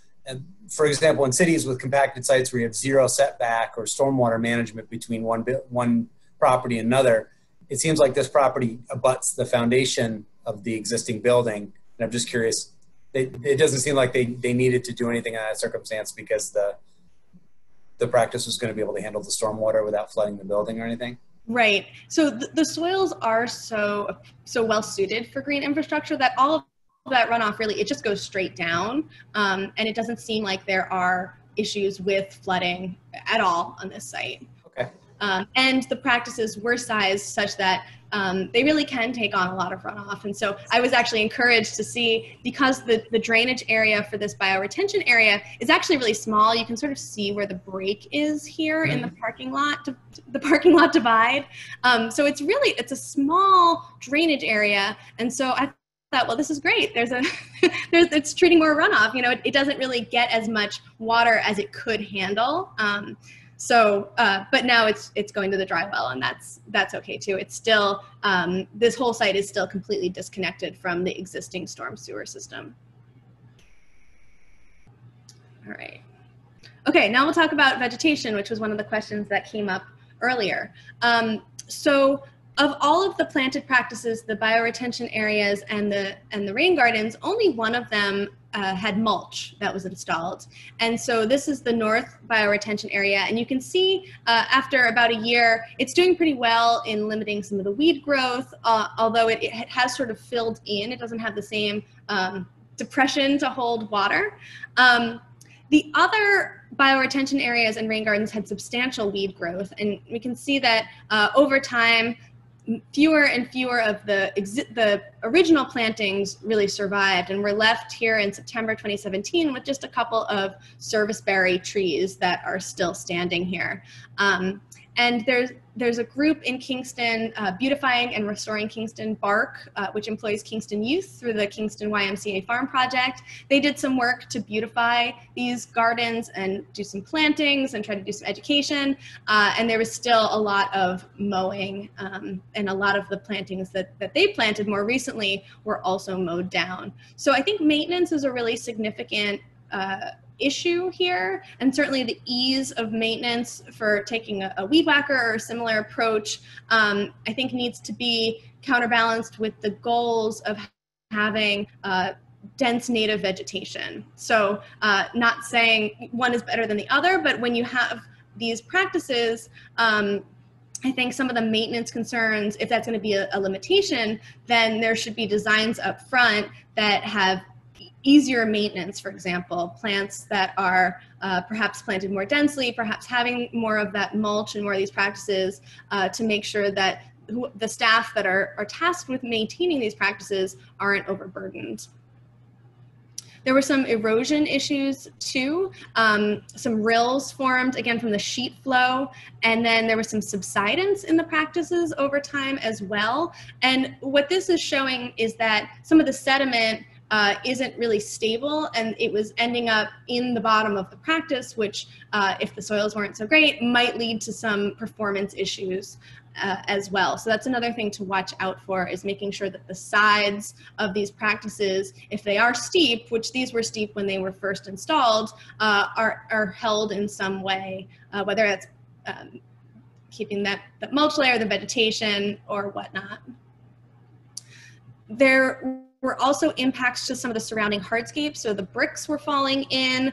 for example, in cities with compacted sites where you have zero setback or stormwater management between one property and another, it seems like this property abuts the foundation of the existing building. And I'm just curious, it doesn't seem like they needed to do anything in that circumstance because the practice was going to be able to handle the stormwater without flooding the building or anything. Right. So the soils are so well suited for green infrastructure that all of that runoff really, it just goes straight down. And it doesn't seem like there are issues with flooding at all on this site. Okay. And the practices were sized such that they really can take on a lot of runoff. And so I was actually encouraged to see, because the drainage area for this bioretention area is actually really small, you can sort of see where the break is here in the parking lot divide. So it's a small drainage area. And so I thought, well, this is great. It's treating more runoff. You know, it doesn't really get as much water as it could handle. But now it's going to the dry well, and that's okay too. It's still, this whole site is still completely disconnected from the existing storm sewer system. All right. Okay, now we'll talk about vegetation, which was one of the questions that came up earlier. So of all of the planted practices, the bioretention areas and the rain gardens, only one of them had mulch that was installed. And so this is the north bioretention area. And you can see after about a year, it's doing pretty well in limiting some of the weed growth, although it has sort of filled in. It doesn't have the same depression to hold water. The other bioretention areas and rain gardens had substantial weed growth. And we can see that over time, fewer and fewer of the original plantings really survived, and we're left here in September 2017 with just a couple of serviceberry trees that are still standing here. And there's a group in Kingston, Beautifying and Restoring Kingston, BARC, which employs Kingston youth through the Kingston YMCA Farm Project. They did some work to beautify these gardens and do some plantings and try to do some education. And there was still a lot of mowing, and a lot of the plantings that they planted more recently were also mowed down. So I think maintenance is a really significant issue here, and certainly the ease of maintenance for taking a weed whacker or a similar approach, I think needs to be counterbalanced with the goals of having dense native vegetation. So not saying one is better than the other, but when you have these practices, I think some of the maintenance concerns, if that's going to be a limitation, then there should be designs up front that have easier maintenance. For example, plants that are perhaps planted more densely, perhaps having more of that mulch and more of these practices to make sure that the staff that are tasked with maintaining these practices aren't overburdened. There were some erosion issues too. Some rills formed, again, from the sheet flow. And then there was some subsidence in the practices over time as well. And what this is showing is that some of the sediment isn't really stable, and it was ending up in the bottom of the practice, which if the soils weren't so great, might lead to some performance issues as well. So that's another thing to watch out for, is making sure that the sides of these practices, if they are steep, which these were steep when they were first installed, are held in some way, whether it's keeping that mulch layer, the vegetation, or whatnot. There were also impacts to some of the surrounding hardscapes. So the bricks were falling in.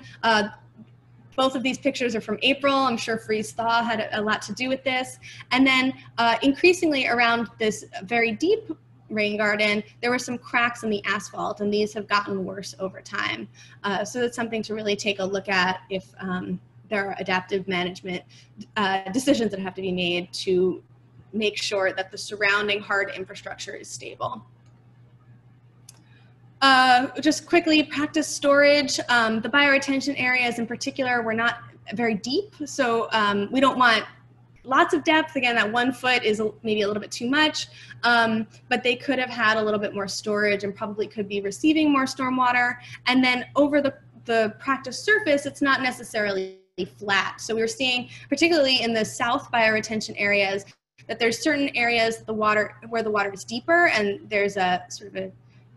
Both of these pictures are from April. I'm sure freeze thaw had a lot to do with this. And then increasingly around this very deep rain garden, there were some cracks in the asphalt, and these have gotten worse over time. So that's something to really take a look at if there are adaptive management decisions that have to be made to make sure that the surrounding hard infrastructure is stable. Just quickly, practice storage. The bioretention areas in particular were not very deep, so we don't want lots of depth. Again, that 1 foot is maybe a little bit too much, but they could have had a little bit more storage and probably could be receiving more stormwater. And then over the practice surface, it's not necessarily flat. So we were seeing, particularly in the south bioretention areas, that there's certain areas where the water is deeper and there's a sort of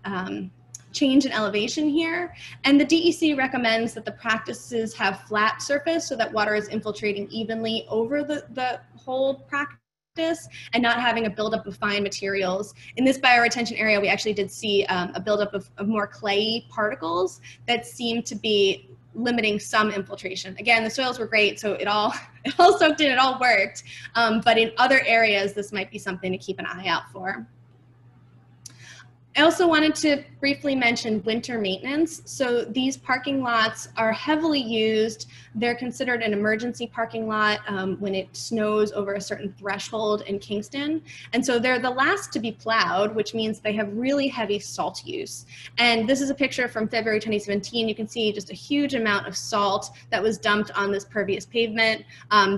a change in elevation here. And the DEC recommends that the practices have flat surface so that water is infiltrating evenly over the whole practice and not having a buildup of fine materials. In this bioretention area, we actually did see a buildup of more clayey particles that seemed to be limiting some infiltration. Again, the soils were great, so it all soaked in, it all worked. But in other areas, this might be something to keep an eye out for. I also wanted to briefly mention winter maintenance. So these parking lots are heavily used. They're considered an emergency parking lot when it snows over a certain threshold in Kingston. And so they're the last to be plowed, which means they have really heavy salt use. And this is a picture from February 2017. You can see just a huge amount of salt that was dumped on this pervious pavement.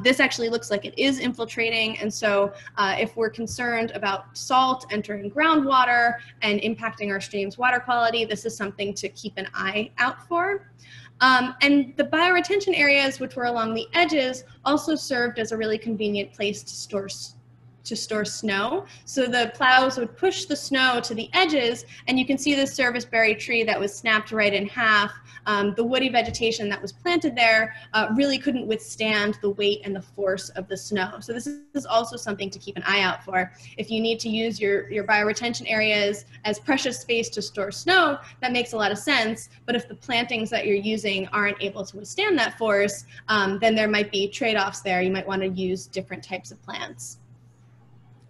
This actually looks like it is infiltrating. And so if we're concerned about salt entering groundwater and impacting our stream's water quality, this is something to keep an eye out for. And the bioretention areas, which were along the edges, also served as a really convenient place to store snow. So the plows would push the snow to the edges, and you can see this serviceberry tree that was snapped right in half. The woody vegetation that was planted there really couldn't withstand the weight and the force of the snow. So this is also something to keep an eye out for. If you need to use your bioretention areas as precious space to store snow, that makes a lot of sense. But if the plantings that you're using aren't able to withstand that force, then there might be trade-offs there. You might want to use different types of plants.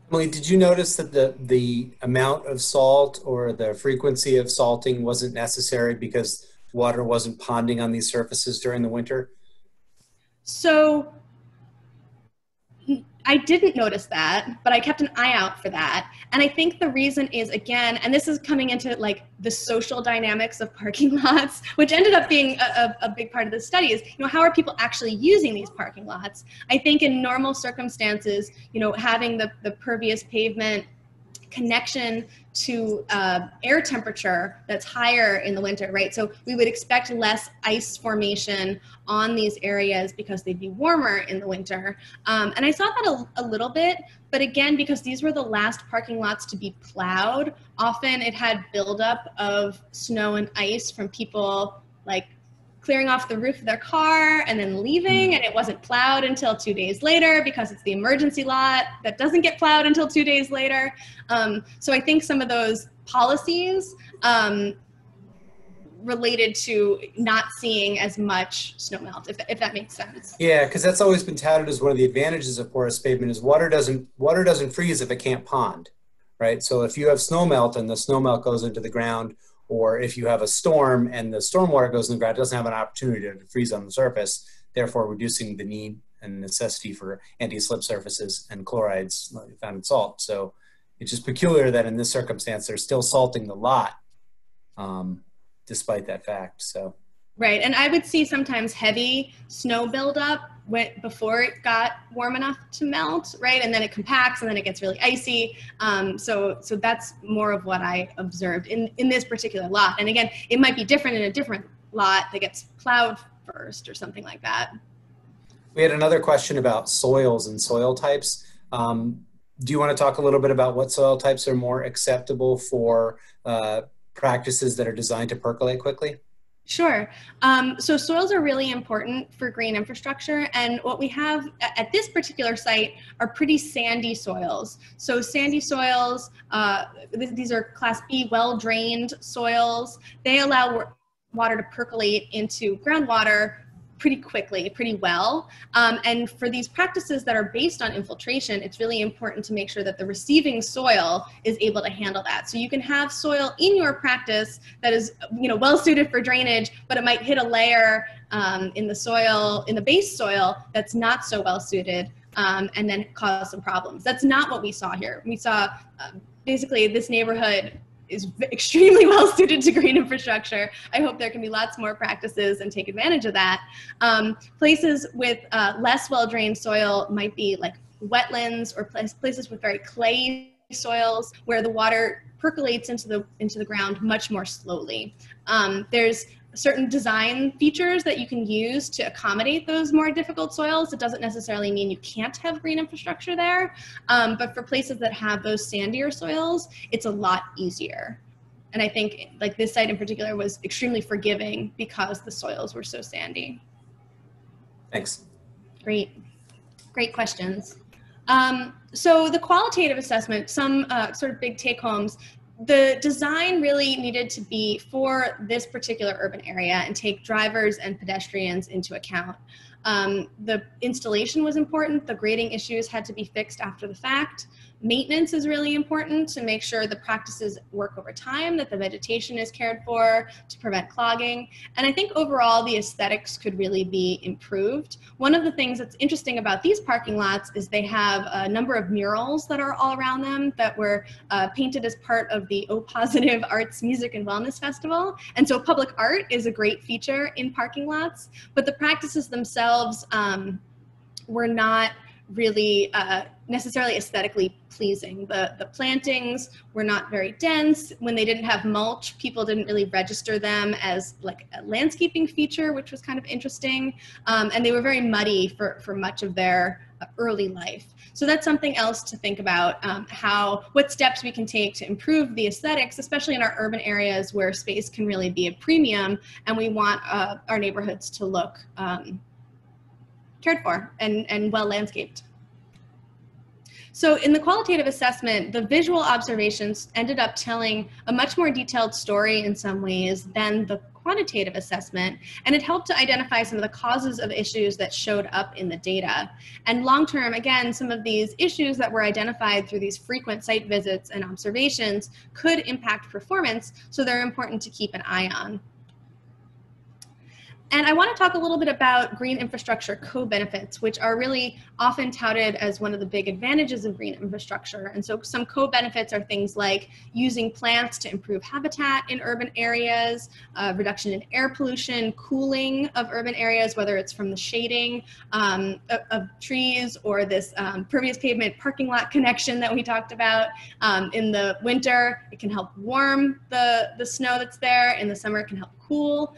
Emily, did you notice that the amount of salt or the frequency of salting wasn't necessary because water wasn't ponding on these surfaces during the winter? So I didn't notice that, but I kept an eye out for that. And I think the reason is, again, and this is coming into like the social dynamics of parking lots, which ended up being a big part of the study is, how are people actually using these parking lots? I think in normal circumstances, having the pervious pavement connection to air temperature that's higher in the winter, right? So we would expect less ice formation on these areas because they'd be warmer in the winter. And I saw that a little bit, but again, because these were the last parking lots to be plowed, often it had buildup of snow and ice from people like clearing off the roof of their car and then leaving, and it wasn't plowed until 2 days later because it's the emergency lot that doesn't get plowed until 2 days later. So I think some of those policies related to not seeing as much snow melt, if that makes sense. Yeah, because that's always been touted as one of the advantages of porous pavement is water doesn't freeze if it can't pond, right? So if you have snow melt and the snow melt goes into the ground, or if you have a storm and the stormwater goes in the ground, it doesn't have an opportunity to freeze on the surface, therefore reducing the need and necessity for anti-slip surfaces and chlorides found in salt. So it's just peculiar that in this circumstance, they're still salting the lot despite that fact, so. Right, and I would see sometimes heavy snow buildup before it got warm enough to melt, right? And then it compacts and then it gets really icy. So that's more of what I observed in this particular lot. And again, it might be different in a different lot that gets plowed first or something like that. We had another question about soils and soil types. Do you want to talk a little bit about what soil types are more acceptable for practices that are designed to percolate quickly? Sure. So soils are really important for green infrastructure, and what we have at this particular site are pretty sandy soils. So sandy soils, these are Class B well-drained soils. They allow water to percolate into groundwater pretty quickly, pretty well. And for these practices that are based on infiltration, it's really important to make sure that the receiving soil is able to handle that. So you can have soil in your practice that is, well suited for drainage, but it might hit a layer in the soil, in the base soil, that's not so well suited, and then cause some problems. That's not what we saw here. We saw basically this neighborhood is extremely well suited to green infrastructure. I hope there can be lots more practices and take advantage of that. Places with less well-drained soil might be like wetlands or places with very clayey soils where the water percolates into the ground much more slowly. There's certain design features that you can use to accommodate those more difficult soils. It doesn't necessarily mean you can't have green infrastructure there, but for places that have those sandier soils, it's a lot easier. And I think like this site in particular was extremely forgiving because the soils were so sandy. Thanks. Great questions. So the qualitative assessment, some sort of big take homes. The design really needed to be for this particular urban area and take drivers and pedestrians into account. The installation was important. The grading issues had to be fixed after the fact. Maintenance is really important to make sure the practices work over time, that the vegetation is cared for to prevent clogging. And I think overall the aesthetics could really be improved. One of the things that's interesting about these parking lots is they have a number of murals that are all around them that were painted as part of the O Positive Arts, Music, and Wellness Festival. And so public art is a great feature in parking lots, but the practices themselves were not really necessarily aesthetically pleasing. The plantings were not very dense. When they didn't have mulch, people didn't really register them as like a landscaping feature, which was kind of interesting. And they were very muddy for much of their early life. So that's something else to think about, what steps we can take to improve the aesthetics, especially in our urban areas where space can really be a premium and we want our neighborhoods to look cared for and well landscaped. So in the qualitative assessment, the visual observations ended up telling a much more detailed story in some ways than the quantitative assessment, and it helped to identify some of the causes of issues that showed up in the data. And long-term, again, some of these issues that were identified through these frequent site visits and observations could impact performance, so they're important to keep an eye on. And I want to talk a little bit about green infrastructure co-benefits, which are really often touted as one of the big advantages of green infrastructure. And so some co-benefits are things like using plants to improve habitat in urban areas, reduction in air pollution, cooling of urban areas, whether it's from the shading of trees or this pervious pavement parking lot connection that we talked about. In the winter, it can help warm the snow that's there. In the summer, it can help cool.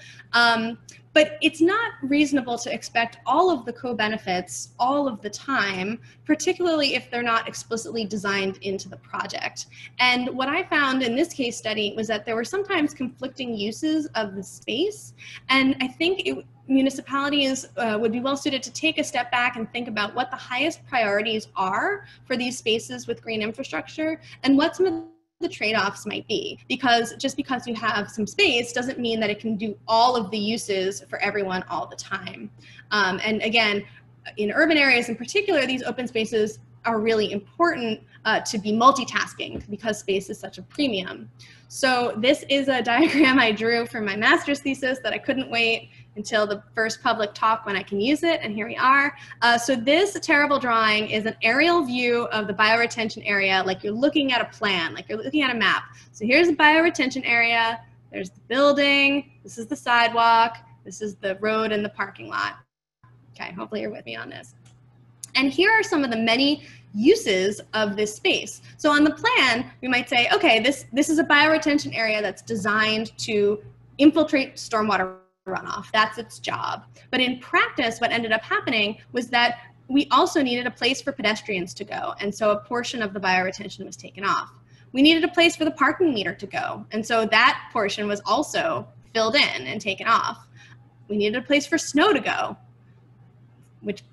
But it's not reasonable to expect all of the co-benefits all of the time, particularly if they're not explicitly designed into the project. And what I found in this case study was that there were sometimes conflicting uses of the space. And I think municipalities would be well suited to take a step back and think about what the highest priorities are for these spaces with green infrastructure and what some of the trade-offs might be, because just because you have some space doesn't mean that it can do all of the uses for everyone all the time. And again, in urban areas in particular, these open spaces are really important to be multitasking because space is such a premium. So this is a diagram I drew for my master's thesis that I couldn't wait until the first public talk when I can use it, and here we are. So this terrible drawing is an aerial view of the bioretention area, like you're looking at a plan, like you're looking at a map. So here's the bioretention area, there's the building, this is the sidewalk, this is the road and the parking lot. Okay, hopefully you're with me on this. And here are some of the many uses of this space. So on the plan, we might say, okay, this is a bioretention area that's designed to infiltrate stormwater runoff. That's its job. But in practice, what ended up happening was that we also needed a place for pedestrians to go. And so a portion of the bioretention was taken off. We needed a place for the parking meter to go. And so that portion was also filled in and taken off. We needed a place for snow to go, which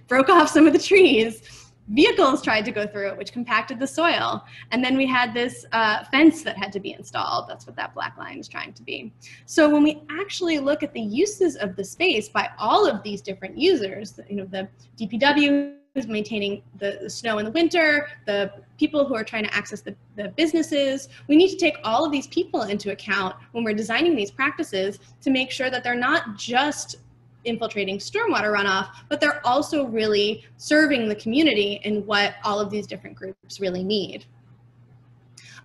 broke off some of the trees. Vehicles tried to go through it, which compacted the soil. And then we had this fence that had to be installed. That's what that black line is trying to be. So when we actually look at the uses of the space by all of these different users, you know, the DPW who's maintaining the snow in the winter, the people who are trying to access the businesses, we need to take all of these people into account when we're designing these practices to make sure that they're not just infiltrating stormwater runoff, but they're also really serving the community in what all of these different groups really need.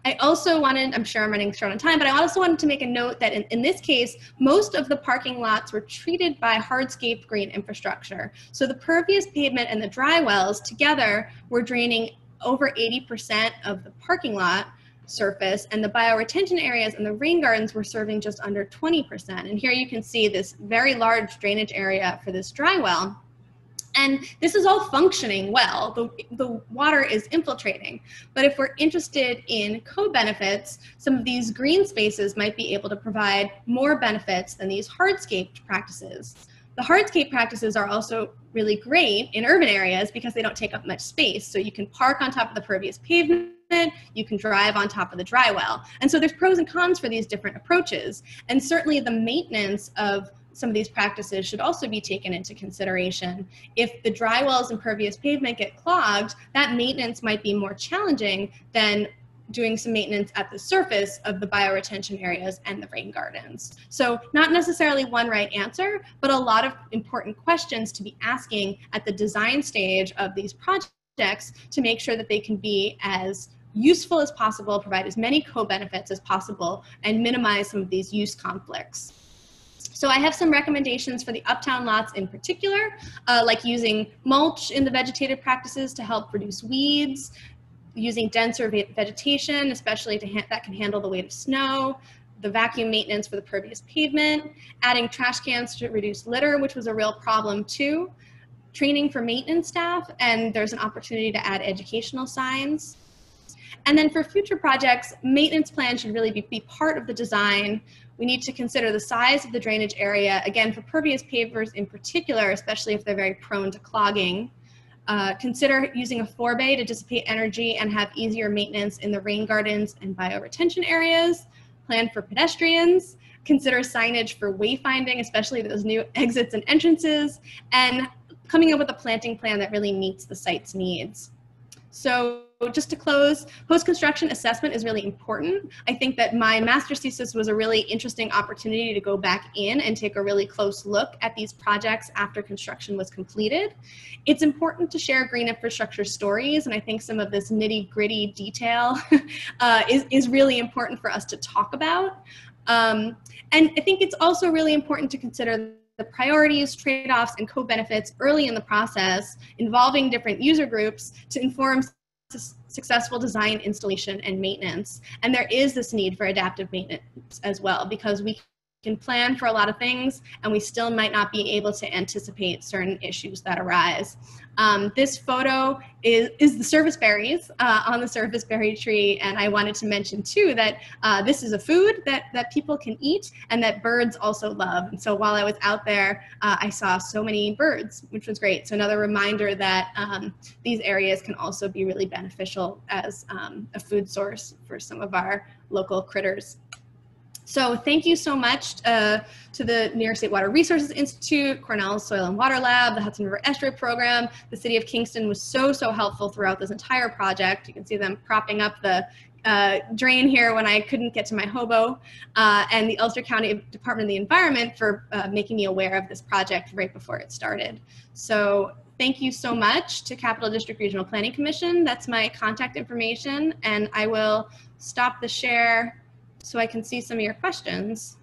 I also wanted, I'm sure I'm running short on time, but I also wanted to make a note that in this case, most of the parking lots were treated by hardscape green infrastructure. So the pervious pavement and the dry wells together were draining over 80% of the parking lot. surface, and the bioretention areas and the rain gardens were serving just under 20%. And here you can see this very large drainage area for this dry well. And this is all functioning well. The water is infiltrating. But if we're interested in co-benefits, some of these green spaces might be able to provide more benefits than these hardscape practices. The hardscape practices are also really great in urban areas because they don't take up much space. So you can park on top of the pervious pavement, you can drive on top of the dry well. And so there's pros and cons for these different approaches. And certainly the maintenance of some of these practices should also be taken into consideration. If the dry wells and pervious pavement get clogged, that maintenance might be more challenging than doing some maintenance at the surface of the bioretention areas and the rain gardens. So not necessarily one right answer, but a lot of important questions to be asking at the design stage of these projects to make sure that they can be as useful as possible, provide as many co-benefits as possible, and minimize some of these use conflicts. So I have some recommendations for the Uptown lots in particular, like using mulch in the vegetative practices to help reduce weeds, using denser vegetation, especially that can handle the weight of snow, the vacuum maintenance for the pervious pavement, adding trash cans to reduce litter, which was a real problem too, training for maintenance staff, and there's an opportunity to add educational signs. And then for future projects, maintenance plans should really be part of the design. We need to consider the size of the drainage area, again, for pervious pavers in particular, especially if they're very prone to clogging. Consider using a forebay to dissipate energy and have easier maintenance in the rain gardens and bioretention areas. Plan for pedestrians. Consider signage for wayfinding, especially those new exits and entrances, and coming up with a planting plan that really meets the site's needs. So just to close, post-construction assessment is really important. I think that my master's thesis was a really interesting opportunity to go back in and take a really close look at these projects after construction was completed. It's important to share green infrastructure stories, and I think some of this nitty-gritty detail is really important for us to talk about. And I think it's also really important to consider the priorities, trade-offs, and co-benefits early in the process, involving different user groups to inform successful design, installation, and maintenance. And there is this need for adaptive maintenance as well, because we can plan for a lot of things and we still might not be able to anticipate certain issues that arise. This photo is the service berries on the service berry tree, and I wanted to mention too that this is a food that people can eat and that birds also love. And so while I was out there, I saw so many birds, which was great. So another reminder that these areas can also be really beneficial as a food source for some of our local critters. So thank you so much to the New York State Water Resources Institute, Cornell's Soil and Water Lab, the Hudson River Estuary Program. The City of Kingston was so helpful throughout this entire project. You can see them propping up the drain here when I couldn't get to my hobo, and the Ulster County Department of the Environment for making me aware of this project right before it started. So thank you so much to Capital District Regional Planning Commission. That's my contact information, and I will stop the share so I can see some of your questions.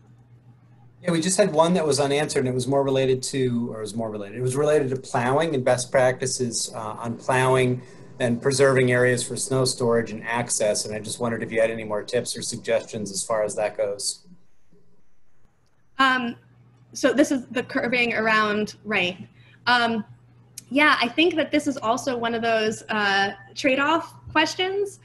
Yeah, we just had one that was unanswered, and it was related to plowing and best practices on plowing and preserving areas for snow storage and access. And I just wondered if you had any more tips or suggestions as far as that goes. So this is the curbing around, right. Yeah, I think that this is also one of those trade-off questions.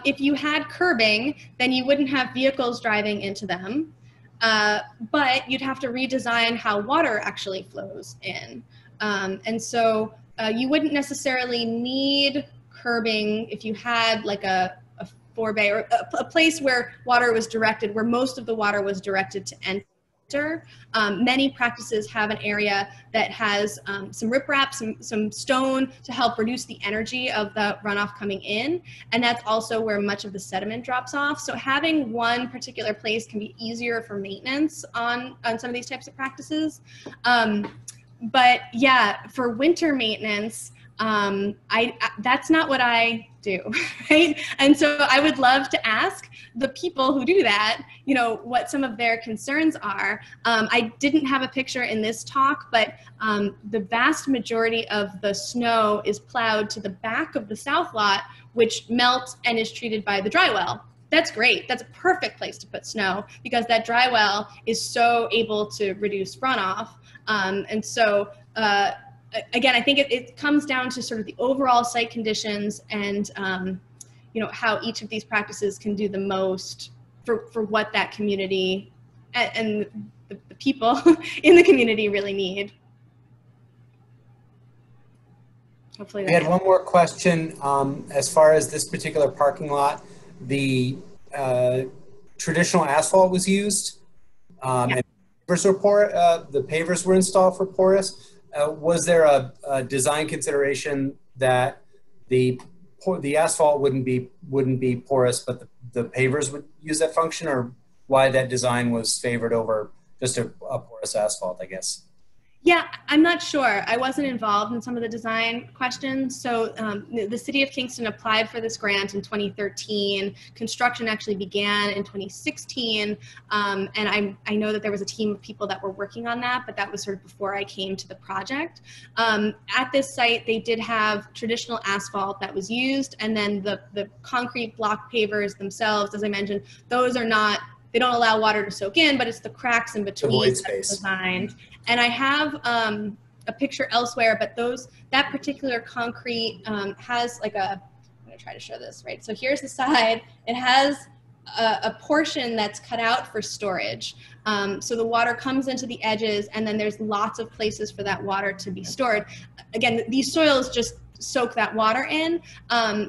If you had curbing, then you wouldn't have vehicles driving into them, but you'd have to redesign how water actually flows in. And so you wouldn't necessarily need curbing if you had like a forebay or a place where water was directed, where most of the water was directed to enter. Many practices have an area that has some riprap, some stone to help reduce the energy of the runoff coming in, and that's also where much of the sediment drops off. So having one particular place can be easier for maintenance on some of these types of practices. But yeah, for winter maintenance, that's not what I do, right? And so I would love to ask the people who do that, you know, what some of their concerns are. I didn't have a picture in this talk, but the vast majority of the snow is plowed to the back of the south lot, which melts and is treated by the dry well. that's great. That's a perfect place to put snow because that dry well is so able to reduce runoff. And so, again, I think it comes down to sort of the overall site conditions and, how each of these practices can do the most for what that community and the people in the community really need. Hopefully we had one more question. As far as this particular parking lot, the traditional asphalt was used, and the pavers were installed for porous. Was there a design consideration that the asphalt wouldn't be porous, but the pavers would use that function, or why that design was favored over just a porous asphalt, I guess? Yeah, I'm not sure. I wasn't involved in some of the design questions. So the City of Kingston applied for this grant in 2013. Construction actually began in 2016. And I know that there was a team of people that were working on that, but that was sort of before I came to the project. At this site, they did have traditional asphalt that was used, and then the concrete block pavers themselves, as I mentioned, those are not, they don't allow water to soak in, but it's the cracks in between that's designed. And I have a picture elsewhere, but that particular concrete has like I'm gonna try to show this, right? So here's the side. It has a portion that's cut out for storage. So the water comes into the edges, and then there's lots of places for that water to be stored. Again, these soils just soak that water in.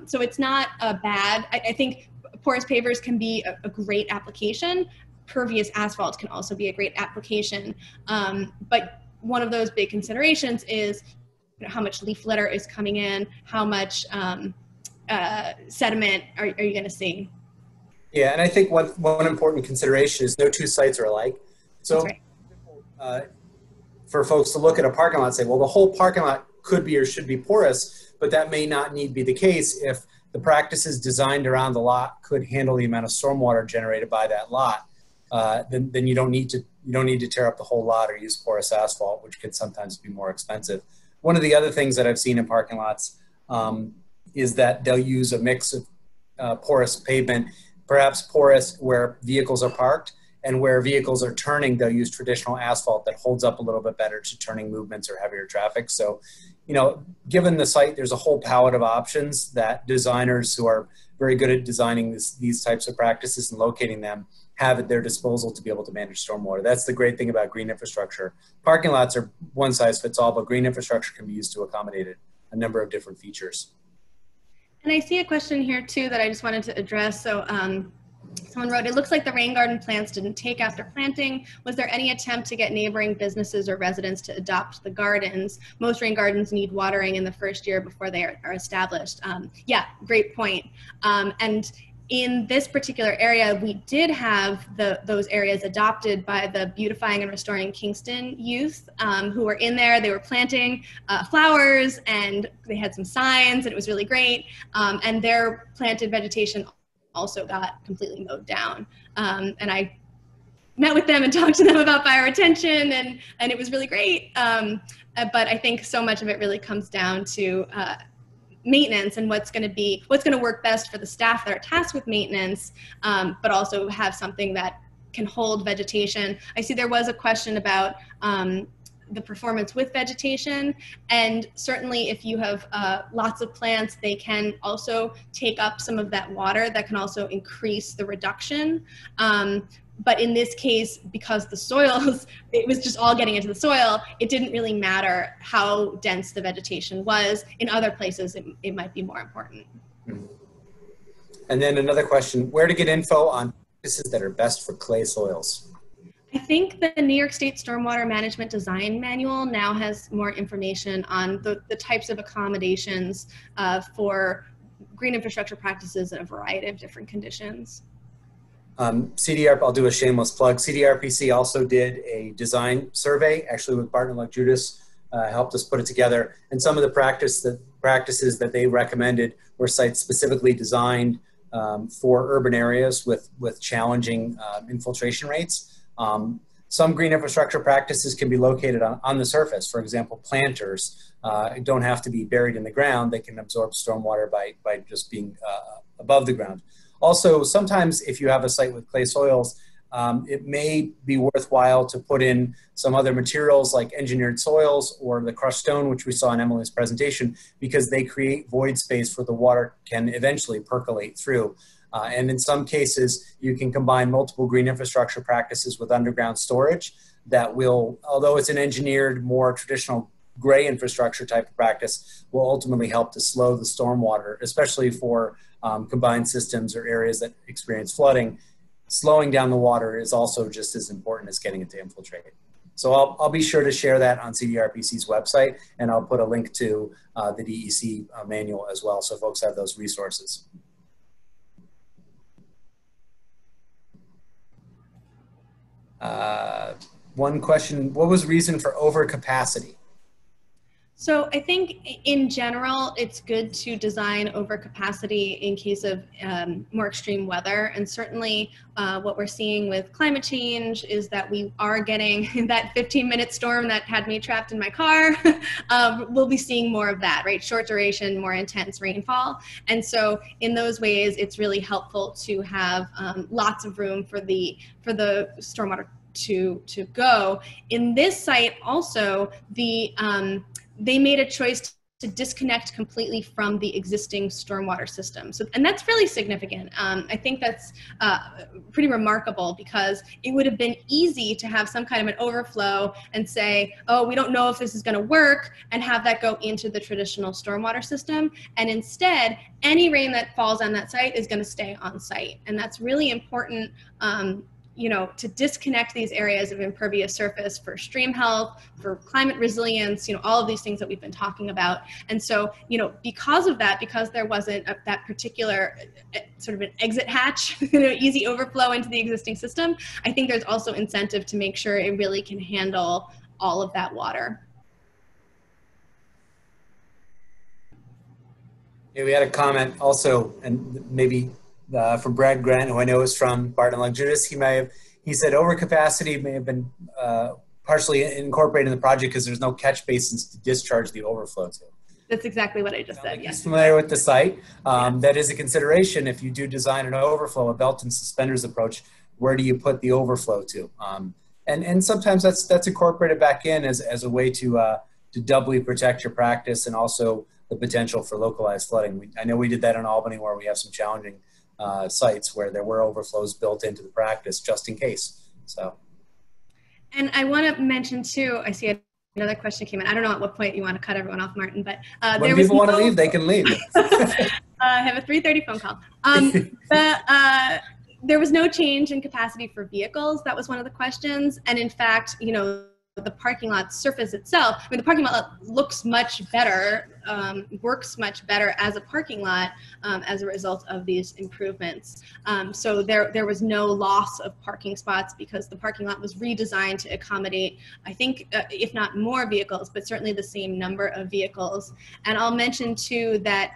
So it's not bad. I think porous pavers can be a great application. Pervious asphalt can also be a great application. But one of those big considerations is how much leaf litter is coming in, how much sediment are you going to see? Yeah, and I think one important consideration is no two sites are alike. So right. For folks to look at a parking lot and say, well, the whole parking lot could be or should be porous, but that may not need be the case if the practices designed around the lot could handle the amount of stormwater generated by that lot. Then you don't need to tear up the whole lot or use porous asphalt, which can sometimes be more expensive. One of the other things that I've seen in parking lots is that they'll use a mix of porous pavement, perhaps porous where vehicles are parked, and where vehicles are turning, they'll use traditional asphalt that holds up a little bit better to turning movements or heavier traffic. So, given the site, there's a whole palette of options that designers who are very good at designing these types of practices and locating them have at their disposal to be able to manage stormwater. That's the great thing about green infrastructure. Parking lots are one size fits all, but green infrastructure can be used to accommodate a number of different features. And I see a question here too that I just wanted to address. So someone wrote, it looks like the rain garden plants didn't take after planting. Was there any attempt to get neighboring businesses or residents to adopt the gardens? Most rain gardens need watering in the first year before they are established. Yeah, great point. And in this particular area, we did have those areas adopted by the Beautifying and Restoring Kingston youth who were in there. They were planting flowers, and they had some signs, and it was really great. And their planted vegetation also got completely mowed down. And I met with them and talked to them about bioretention, and it was really great. But I think so much of it really comes down to maintenance and what's going to work best for the staff that are tasked with maintenance, but also have something that can hold vegetation. I see there was a question about the performance with vegetation, and certainly if you have lots of plants, they can also take up some of that water. That can also increase the reduction. But in this case, because the soils, it was just all getting into the soil, it didn't really matter how dense the vegetation was. In other places, it might be more important. And then another question, where to get info on practices that are best for clay soils? I think the New York State Stormwater Management Design Manual now has more information on the types of accommodations for green infrastructure practices in a variety of different conditions. I'll do a shameless plug. CDRPC also did a design survey, actually with Barton Luck Judas, helped us put it together. And some of the practices that they recommended were sites specifically designed for urban areas with challenging infiltration rates. Some green infrastructure practices can be located on the surface. For example, planters don't have to be buried in the ground. They can absorb stormwater by just being above the ground. Also, sometimes if you have a site with clay soils, it may be worthwhile to put in some other materials like engineered soils or the crushed stone, which we saw in Emily's presentation, because they create void space where the water can eventually percolate through. And in some cases, you can combine multiple green infrastructure practices with underground storage that will, although it's an engineered, more traditional gray infrastructure type of practice, will ultimately help to slow the stormwater, especially for combined systems or areas that experience flooding. Slowing down the water is also just as important as getting it to infiltrate. So I'll be sure to share that on CDRPC's website, and I'll put a link to the DEC manual as well, so folks have those resources. One question, what was reason for overcapacity? So I think in general, it's good to design overcapacity in case of more extreme weather. And certainly what we're seeing with climate change is that we are getting that 15-minute storm that had me trapped in my car. We'll be seeing more of that, right? Short duration, more intense rainfall. And so in those ways, it's really helpful to have lots of room for the stormwater to go. In this site also, they made a choice to disconnect completely from the existing stormwater system. So, and that's really significant. I think that's pretty remarkable, because it would have been easy to have some kind of an overflow and say, oh, we don't know if this is going to work, and have that go into the traditional stormwater system. And instead, any rain that falls on that site is going to stay on site. And that's really important, you know, to disconnect these areas of impervious surface for stream health, for climate resilience, you know, all of these things that we've been talking about. And so, you know, because of that, because there wasn't that particular sort of an exit hatch, you know, easy overflow into the existing system, I think there's also incentive to make sure it really can handle all of that water. Yeah, we had a comment also, and maybe from Brad Grant, who I know is from Barton and Luxurious. He said overcapacity may have been partially incorporated in the project because there's no catch basins to discharge the overflow to. That's exactly what I just said, like yes. He's familiar with the site. That is a consideration if you do design an overflow, a belt and suspenders approach. Where do you put the overflow to? And sometimes that's incorporated back in as a way to doubly protect your practice, and also the potential for localized flooding. I know we did that in Albany, where we have some challenging sites where there were overflows built into the practice just in case. So, and I want to mention too, I see another question came in. I don't know at what point you want to cut everyone off, Martin, but when people want to leave, they can leave. I have a 3:30 phone call. There was no change in capacity for vehicles. That was one of the questions. And in fact, you know, the parking lot surface itself, I mean, the parking lot looks much better, works much better as a parking lot as a result of these improvements. So there was no loss of parking spots, because the parking lot was redesigned to accommodate, I think, if not more vehicles, but certainly the same number of vehicles. And I'll mention too that,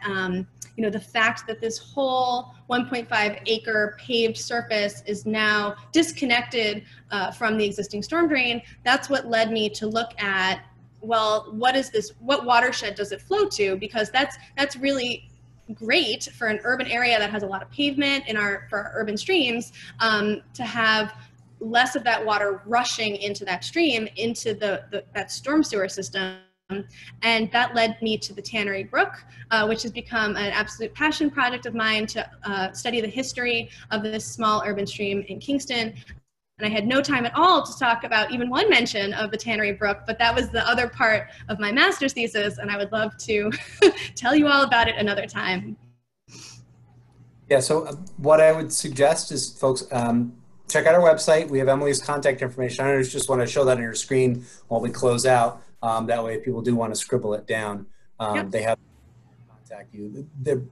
you know, the fact that this whole 1.5 acre paved surface is now disconnected from the existing storm drain, that's what led me to look at, well, what is this, what watershed does it flow to? Because that's really great for an urban area that has a lot of pavement for our urban streams, to have less of that water rushing into that stream, into that storm sewer system. And that led me to the Tannery Brook, which has become an absolute passion project of mine, to study the history of this small urban stream in Kingston. And I had no time at all to talk about even one mention of the Tannery Brook, but that was the other part of my master's thesis, and I would love to tell you all about it another time. Yeah, so what I would suggest is, folks, check out our website. We have Emily's contact information. I just want to show that on your screen while we close out. That way, if people do want to scribble it down, Yep. they have to contact you.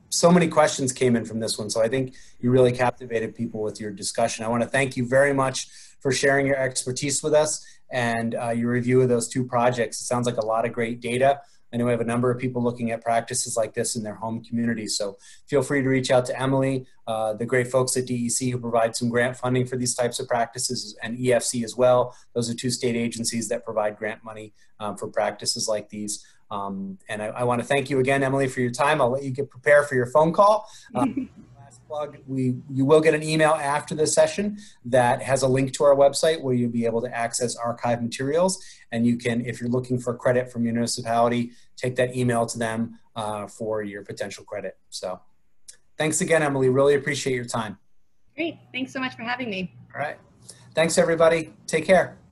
So many questions came in from this one, so I think you really captivated people with your discussion. I want to thank you very much for sharing your expertise with us and your review of those two projects. It sounds like a lot of great data. I know we have a number of people looking at practices like this in their home communities, so feel free to reach out to Emily, the great folks at DEC who provide some grant funding for these types of practices, and EFC as well. Those are two state agencies that provide grant money for practices like these. And I want to thank you again, Emily, for your time. I'll let you prepare for your phone call. Last plug, you will get an email after this session that has a link to our website where you'll be able to access archive materials. And you can, if you're looking for credit from your municipality, take that email to them for your potential credit. So thanks again, Emily. Really appreciate your time. Great. Thanks so much for having me. All right. Thanks, everybody. Take care.